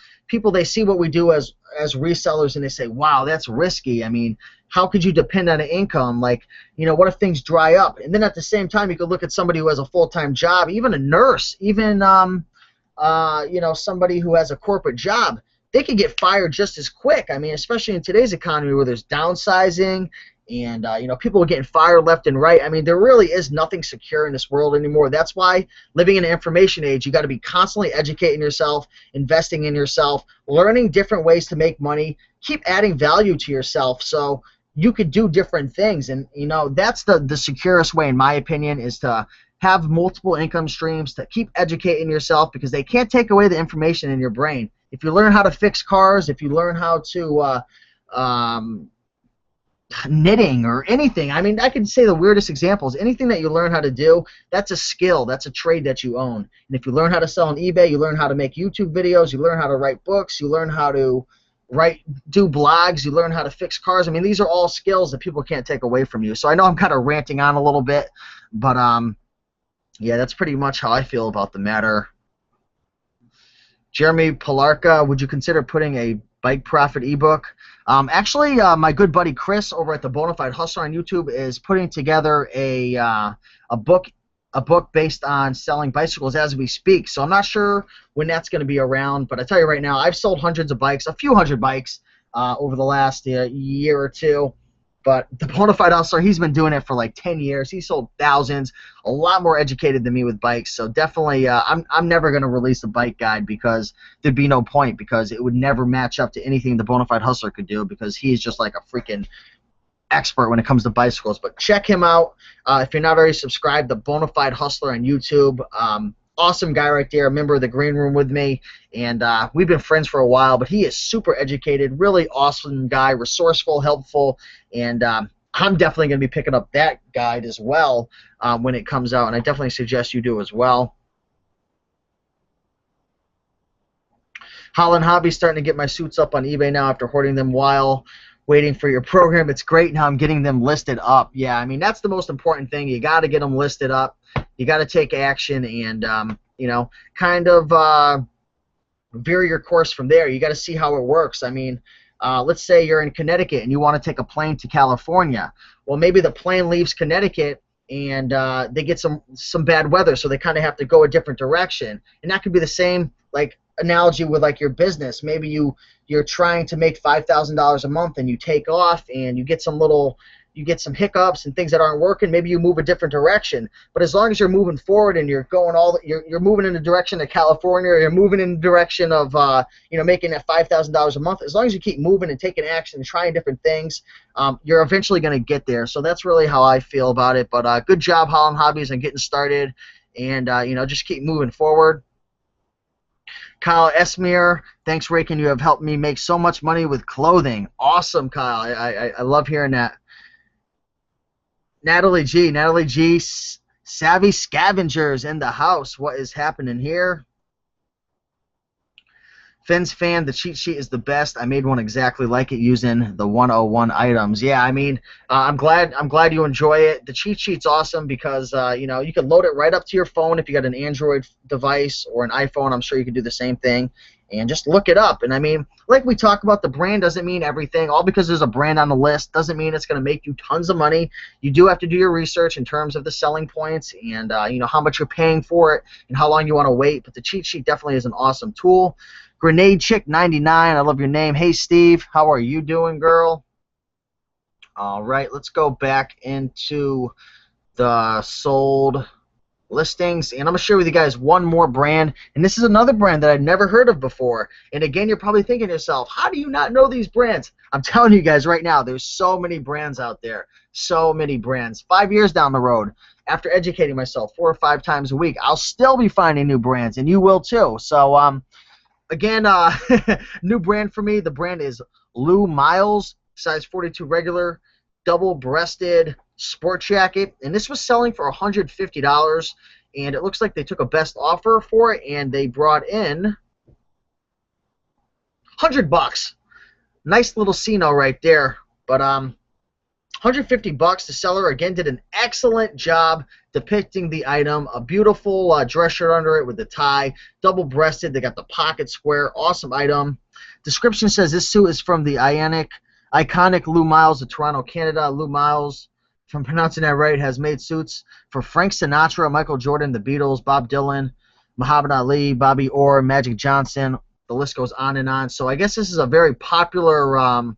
they see what we do as resellers and they say, wow, that's risky. I mean, how could you depend on an income? Like, you know, what if things dry up? And then at the same time, you could look at somebody who has a full-time job, even a nurse, even you know, somebody who has a corporate job. They could get fired just as quick. I mean, especially in today's economy where there's downsizing and you know, people are getting fired left and right. I mean, there really is nothing secure in this world anymore. That's why living in an information age, you got to be constantly educating yourself, investing in yourself, learning different ways to make money, keep adding value to yourself so you could do different things. And you know, that's the securest way, in my opinion, is to have multiple income streams, to keep educating yourself, because they can't take away the information in your brain. If you learn how to fix cars, if you learn how to knitting or anything. I mean, I can say the weirdest examples. Anything that you learn how to do, that's a skill, that's a trade that you own. And if you learn how to sell on eBay, you learn how to make YouTube videos, you learn how to write books, you learn how to do blogs, you learn how to fix cars. I mean, these are all skills that people can't take away from you. So I know I'm kind of ranting on a little bit, but yeah, that's pretty much how I feel about the matter. Jeremy Palarka, would you consider putting a Bike Profit ebook? Actually, my good buddy Chris over at the Bonafide Hustler on YouTube is putting together a book based on selling bicycles as we speak. So I'm not sure when that's going to be around, but I tell you right now, I've sold hundreds of bikes, a few hundred bikes over the last year or two. But the Bonafide Hustler, he's been doing it for like 10 years. He sold thousands, a lot more educated than me with bikes. So definitely, I'm never going to release a bike guide because there'd be no point, because it would never match up to anything the Bonafide Hustler could do, because he's just like a freaking expert when it comes to bicycles. But check him out if you're not already subscribed. The Bonafide Hustler on YouTube. Awesome guy right there, a member of the green room with me, and we've been friends for a while, but he is super educated, really awesome guy, resourceful, helpful, and I'm definitely going to be picking up that guide as well when it comes out, and I definitely suggest you do as well. Holland Hobby, starting to get my suits up on eBay now after hoarding them while waiting for your program. It's great now I'm getting them listed up. Yeah, I mean, that's the most important thing. You got to get them listed up. You got to take action and, you know, kind of veer your course from there. You got to see how it works. I mean, let's say you're in Connecticut and you want to take a plane to California. Well, maybe the plane leaves Connecticut and they get some bad weather, so they kind of have to go a different direction. And that could be the same, like, analogy with like your business. Maybe you're trying to make $5,000 a month and you take off and you get some hiccups and things that aren't working. Maybe you move a different direction. But as long as you're moving forward and you're going you're moving in the direction of California, or you're moving in the direction of you know, making that $5,000 a month, as long as you keep moving and taking action and trying different things, you're eventually going to get there. So that's really how I feel about it. But good job, Holland Hobbies, on getting started, and you know, just keep moving forward. Kyle Esmir, thanks, Raiken. You have helped me make so much money with clothing. Awesome, Kyle. I love hearing that. Natalie G, Savvy Scavengers in the house. What is happening here? Finn's Fan, the cheat sheet is the best. I made one exactly like it using the 101 items. Yeah, I mean, I'm glad you enjoy it. The cheat sheet's awesome because you know, you can load it right up to your phone if you got an Android device or an iPhone. I'm sure you can do the same thing, and just look it up. And I mean, like we talk about, the brand doesn't mean everything. All because there's a brand on the list doesn't mean it's going to make you tons of money. You do have to do your research in terms of the selling points and you know, how much you're paying for it and how long you want to wait. But the cheat sheet definitely is an awesome tool. Grenade Chick 99, I love your name. Hey Steve, how are you doing, girl? All right, let's go back into the sold listings, and I'm gonna share with you guys one more brand, and this is another brand that I've never heard of before. And again, you're probably thinking to yourself, how do you not know these brands? I'm telling you guys right now, there's so many brands out there, so many brands. 5 years down the road, after educating myself 4 or 5 times a week, I'll still be finding new brands, and you will too. So again, new brand for me. The brand is Lou Miles, size 42 regular, double-breasted sport jacket, and this was selling for $150, and it looks like they took a best offer for it, and they brought in $100. Nice little C-note right there. But $150. The seller again did an excellent job depicting the item. A beautiful dress shirt under it with the tie, double-breasted. They got the pocket square. Awesome item. Description says this suit is from the iconic Lou Miles of Toronto, Canada. Lou Miles, if I'm pronouncing that right, has made suits for Frank Sinatra, Michael Jordan, the Beatles, Bob Dylan, Muhammad Ali, Bobby Orr, Magic Johnson. The list goes on and on. So I guess this is a very popular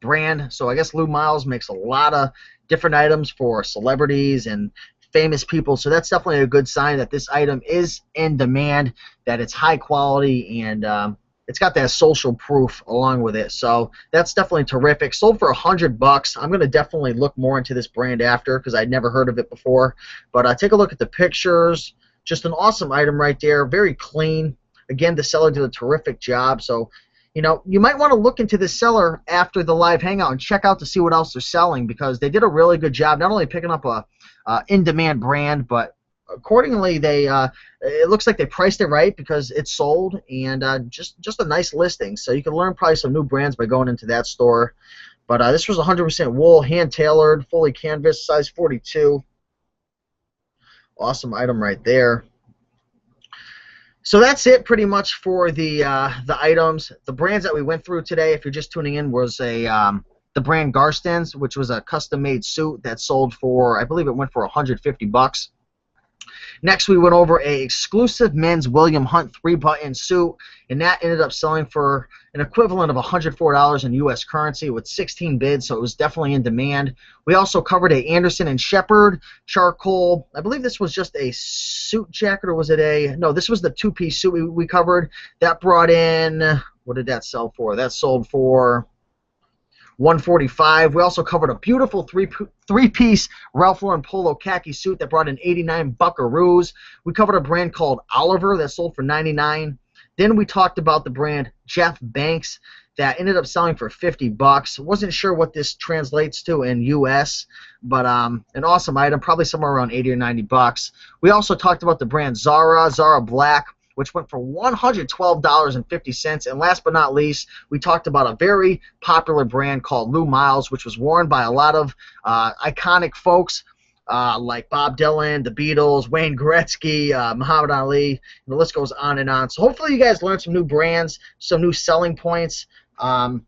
brand. So I guess Lou Miles makes a lot of different items for celebrities and famous people. So that's definitely a good sign that this item is in demand, that it's high quality, and it's got that social proof along with it. So that's definitely terrific. Sold for $100. I'm going to definitely look more into this brand after because I'd never heard of it before. But take a look at the pictures. Just an awesome item right there. Very clean. Again, the seller did a terrific job. So, you know, you might want to look into the seller after the live hangout and check out to see what else they're selling, because they did a really good job not only picking up a in-demand brand, but accordingly they it looks like they priced it right because it's sold, and just a nice listing. So you can learn probably some new brands by going into that store. But this was 100% wool, hand-tailored, fully canvas, size 42. Awesome item right there. So that's it pretty much for the items. The brands that we went through today, if you're just tuning in, was the brand Garstens, which was a custom-made suit that sold for, I believe it went for $150. Next, we went over a exclusive men's William Hunt 3-button suit, and that ended up selling for an equivalent of $104 in U.S. currency with 16 bids, so it was definitely in demand. We also covered a Anderson and Shepard charcoal. I believe this was just a suit jacket, or was it a... No, this was the two-piece suit we covered. That brought in... What did that sell for? That sold for $145. We also covered a beautiful three-piece Ralph Lauren polo khaki suit that brought in 89 buckaroos. We covered a brand called Oliver that sold for $99. Then we talked about the brand Jeff Banks that ended up selling for $50. Wasn't sure what this translates to in US, but an awesome item, probably somewhere around $80 or $90. We also talked about the brand Zara Black, which went for $112.50. And last but not least, we talked about a very popular brand called Lou Miles, which was worn by a lot of iconic folks like Bob Dylan, the Beatles, Wayne Gretzky, Muhammad Ali, and the list goes on and on. So hopefully you guys learned some new brands, some new selling points, and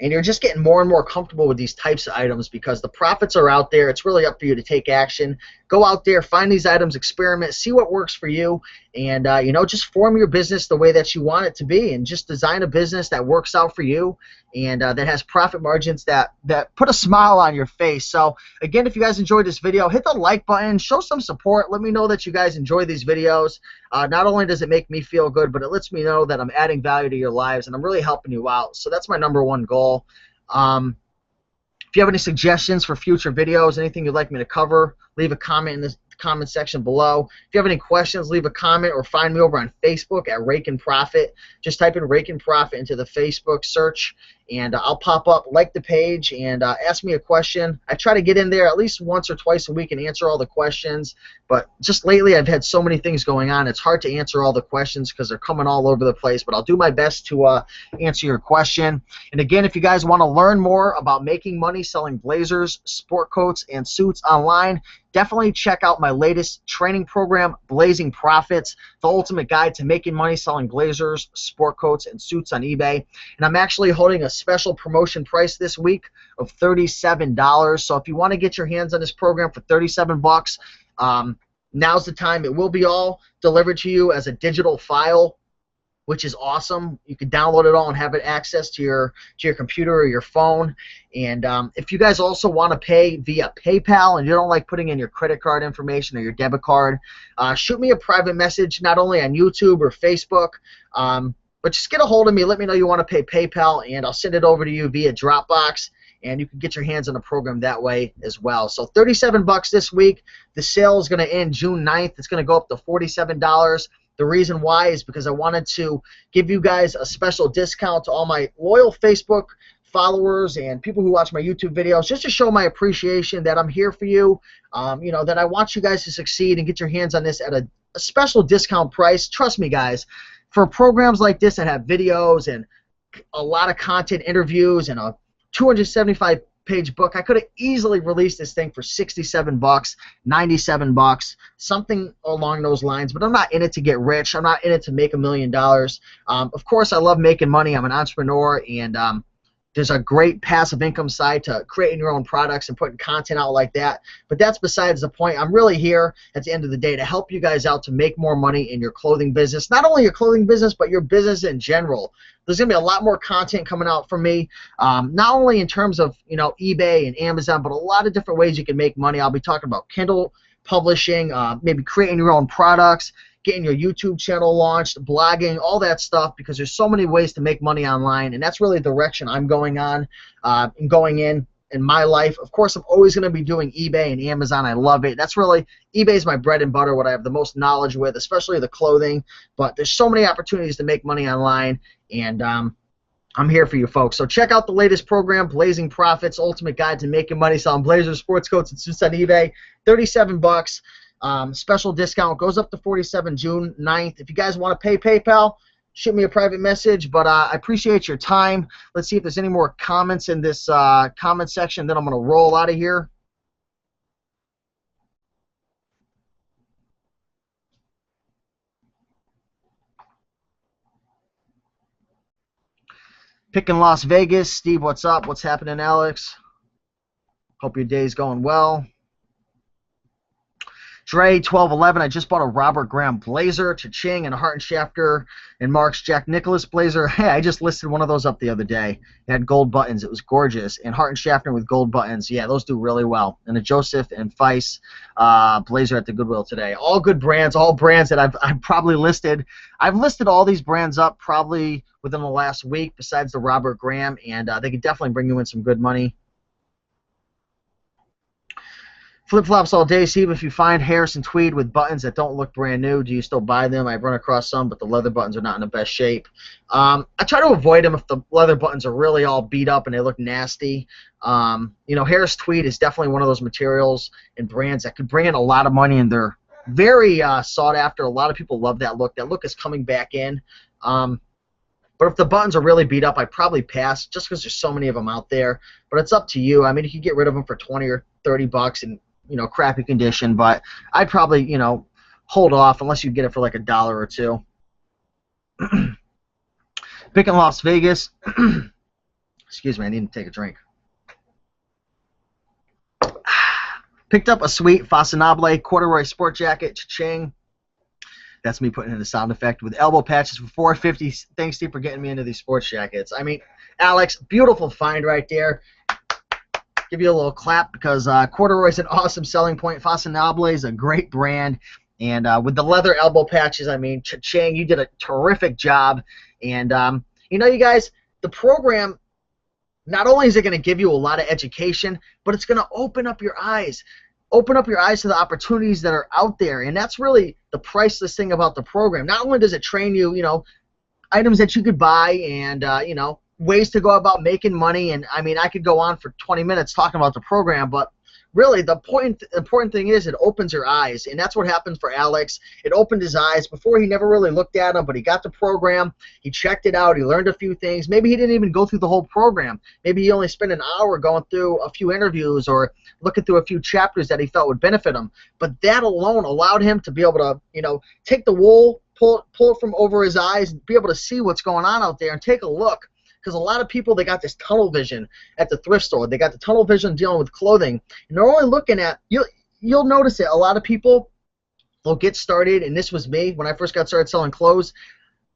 you're just getting more and more comfortable with these types of items because the profits are out there. It's really up for you to take action. Go out there, find these items, experiment, see what works for you, and you know, just form your business the way that you want it to be, and just design a business that works out for you and that has profit margins that put a smile on your face. So again, if you guys enjoyed this video, hit the like button, show some support. Let me know that you guys enjoy these videos. Not only does it make me feel good, but it lets me know that I'm adding value to your lives and I'm really helping you out. So that's my #1 goal. If you have any suggestions for future videos, anything you'd like me to cover, leave a comment in the comment section below. If you have any questions, leave a comment or find me over on Facebook at Raiken Profit. Just type in Raiken Profit into the Facebook search, and I'll pop up. Like the page and ask me a question. I try to get in there at least once or twice a week and answer all the questions, but just lately I've had so many things going on, it's hard to answer all the questions because they're coming all over the place, but I'll do my best to answer your question. And again, if you guys want to learn more about making money selling blazers, sport coats, and suits online, definitely check out my latest training program, Blazing Profits, the ultimate guide to making money selling blazers, sport coats, and suits on eBay. And I'm actually holding a special promotion price this week of $37. So if you want to get your hands on this program for $37, now's the time. It will be all delivered to you as a digital file, which is awesome. You can download it all and have it access to your computer or your phone. And if you guys also want to pay via PayPal and you don't like putting in your credit card information or your debit card, shoot me a private message, not only on YouTube or Facebook, but just get a hold of me. Let me know you want to pay PayPal, and I'll send it over to you via Dropbox, and you can get your hands on the program that way as well. So $37 this week. The sale is going to end June 9th. It's going to go up to $47. The reason why is because I wanted to give you guys a special discount to all my loyal Facebook followers and people who watch my YouTube videos, just to show my appreciation that I'm here for you, you know, that I want you guys to succeed and get your hands on this at a special discount price. Trust me, guys, for programs like this that have videos and a lot of content, interviews, and a 275 page book. I could have easily released this thing for 67 bucks, 97 bucks, something along those lines, but I'm not in it to get rich. I'm not in it to make $1 million. Of course, I love making money. I'm an entrepreneur, and there's a great passive income side to creating your own products and putting content out like that. But that's besides the point. I'm really here at the end of the day to help you guys out to make more money in your clothing business. Not only your clothing business, but your business in general. There's going to be a lot more content coming out from me, not only in terms of eBay and Amazon, but a lot of different ways you can make money. I'll be talking about Kindle publishing, maybe creating your own products, getting your YouTube channel launched, blogging, all that stuff, because there's so many ways to make money online, and that's really the direction I'm going on and going in my life. Of course, I'm always going to be doing eBay and Amazon. I love it. That's really, eBay is my bread and butter, what I have the most knowledge with, especially the clothing, but there's so many opportunities to make money online, and I'm here for you folks. So check out the latest program, Blazing Profits, Ultimate Guide to Making Money Selling Blazers, Sports Coats, and Suits on eBay. 37 bucks. Special discount goes up to 47 June 9th. If you guys want to pay PayPal, shoot me a private message. But I appreciate your time. Let's see if there's any more comments in this comment section. Then I'm going to roll out of here. Picking Las Vegas. Steve, what's up? What's happening, Alex? Hope your day's going well. Dre 1211, I just bought a Robert Graham blazer, Cha-ching, and a Hart & Shafter and Mark's Jack Nicklaus blazer. Hey, I just listed one of those up the other day. It had gold buttons. It was gorgeous. And Hart & Shafter with gold buttons. Yeah, those do really well. And a Joseph and Feiss blazer at the Goodwill today. All good brands, all brands that I've probably listed. I've listed all these brands up probably within the last week besides the Robert Graham, and they could definitely bring you in some good money. Flip-flops all day, Steve. If you find Harrison tweed with buttons that don't look brand new, do you still buy them? I've run across some, but the leather buttons are not in the best shape. I try to avoid them if the leather buttons are really all beat up and they look nasty. Harris tweed is definitely one of those materials and brands that could bring in a lot of money, and they're very sought after. A lot of people love that look. That look is coming back in. But if the buttons are really beat up, I'd probably pass just because there's so many of them out there. But it's up to you. I mean, you can get rid of them for 20 or 30 bucks and crappy condition, but I'd probably, hold off unless you get it for like $1 or $2. Picking Las Vegas. Excuse me, I need to take a drink. Picked up a sweet Fasanable corduroy sport jacket, Cha-ching. That's me putting in a sound effect with elbow patches for $4.50. Thanks, Steve, for getting me into these sports jackets. I mean, Alex, beautiful find right there. Give you a little clap because corduroy is an awesome selling point. Fasanable is a great brand, and with the leather elbow patches, I mean, Cha-ching, you did a terrific job. And you guys, the program, not only is it going to give you a lot of education, but it's going to open up your eyes. Open up your eyes to the opportunities that are out there, and that's really the priceless thing about the program. Not only does it train you, items that you could buy and, ways to go about making money, and I mean, I could go on for 20 minutes talking about the program, but really the important thing is it opens your eyes, and that's what happened for Alex. It opened his eyes. Before, he never really looked at them, but he got the program, he checked it out, he learned a few things. Maybe he didn't even go through the whole program. Maybe he only spent an hour going through a few interviews or looking through a few chapters that he felt would benefit him, but that alone allowed him to be able to, take the wool, pull it from over his eyes, and be able to see what's going on out there and take a look. Because a lot of people, they got this tunnel vision at the thrift store. They got the tunnel vision dealing with clothing. And they're only looking at, you'll notice it, a lot of people, they'll get started, and this was me when I first got started selling clothes.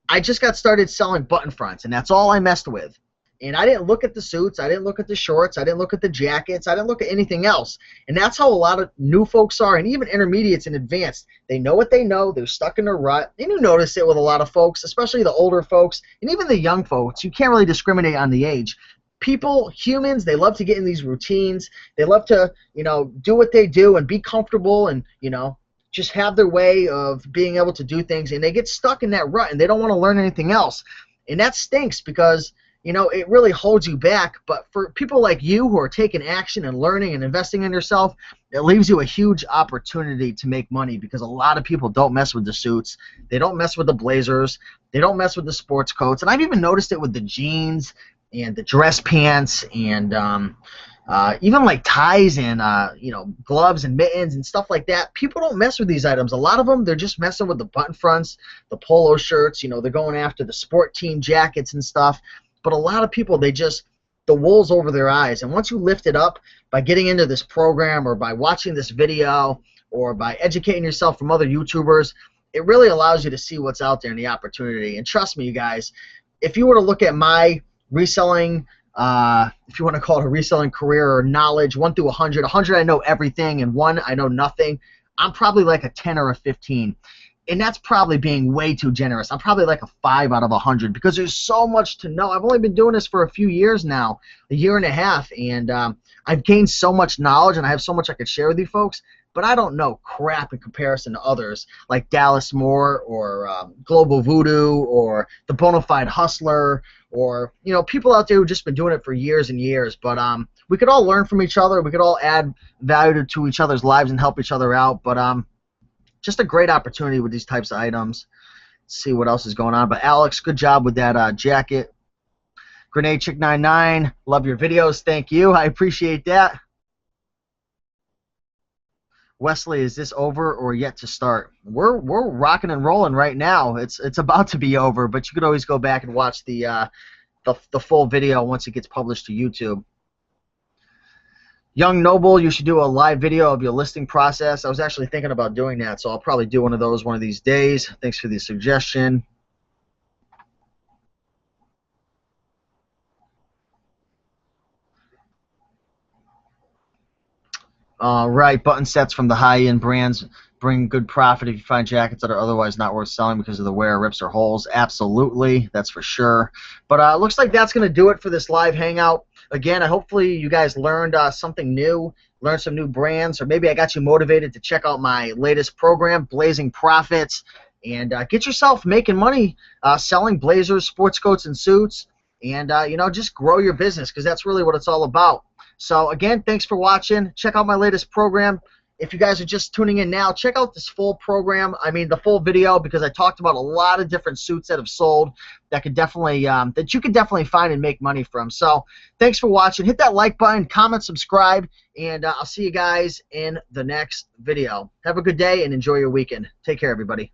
I just got started selling button fronts, and that's all I messed with. And I didn't look at the suits, I didn't look at the shorts, I didn't look at the jackets, I didn't look at anything else. And that's how a lot of new folks are, and even intermediates and advanced. They know what they know, they're stuck in a rut. And you notice it with a lot of folks, especially the older folks, and even the young folks. You can't really discriminate on the age. People, humans, they love to get in these routines. They love to, do what they do and be comfortable and, just have their way of being able to do things. And they get stuck in that rut, and they don't want to learn anything else. And that stinks because it really holds you back. But for people like you who are taking action and learning and investing in yourself, it leaves you a huge opportunity to make money, because a lot of people don't mess with the suits. They don't mess with the blazers. They don't mess with the sports coats. And I've even noticed it with the jeans and the dress pants and, even like ties and gloves and mittens and stuff like that. People don't mess with these items. A lot of them, they're just messing with the button fronts, the polo shirts. They're going after the sport team jackets and stuff. But a lot of people, the wool's over their eyes. And once you lift it up by getting into this program or by watching this video or by educating yourself from other YouTubers, it really allows you to see what's out there and the opportunity. And trust me, you guys, if you were to look at my reselling, if you want to call it a reselling career or knowledge, 1 through 100, 100 I know everything, and 1 I know nothing, I'm probably like a 10 or a 15. And that's probably being way too generous. I'm probably like a 5 out of 100 because there's so much to know. I've only been doing this for a few years now, a year and a half, and I've gained so much knowledge and I have so much I could share with you folks, but I don't know crap in comparison to others like Dallas Moore or Global Voodoo or the Bonafide Hustler or people out there who've just been doing it for years and years. But we could all learn from each other. We could all add value to each other's lives and help each other out. But just a great opportunity with these types of items. Let's see what else is going on. But Alex, good job with that jacket. Grenade Chick 99, love your videos. Thank you. I appreciate that. Wesley, is this over or yet to start? We're rocking and rolling right now. It's about to be over, but you could always go back and watch the full video once it gets published to YouTube. Young Noble, you should do a live video of your listing process. I was actually thinking about doing that, so I'll probably do one of those one of these days. Thanks for the suggestion. Right, button sets from the high-end brands bring good profit if you find jackets that are otherwise not worth selling because of the wear, rips, or holes. Absolutely, that's for sure. But it looks like that's going to do it for this live hangout. Again, hopefully you guys learned something new, learned some new brands, or maybe I got you motivated to check out my latest program, Blazing Profits, and get yourself making money selling blazers, sports coats, and suits, and just grow your business because that's really what it's all about. So again, thanks for watching. Check out my latest program. If you guys are just tuning in now, check out this full program. I mean the full video, because I talked about a lot of different suits that have sold that could definitely that you could definitely find and make money from. So thanks for watching. Hit that like button, comment, subscribe, and I'll see you guys in the next video. Have a good day and enjoy your weekend. Take care, everybody.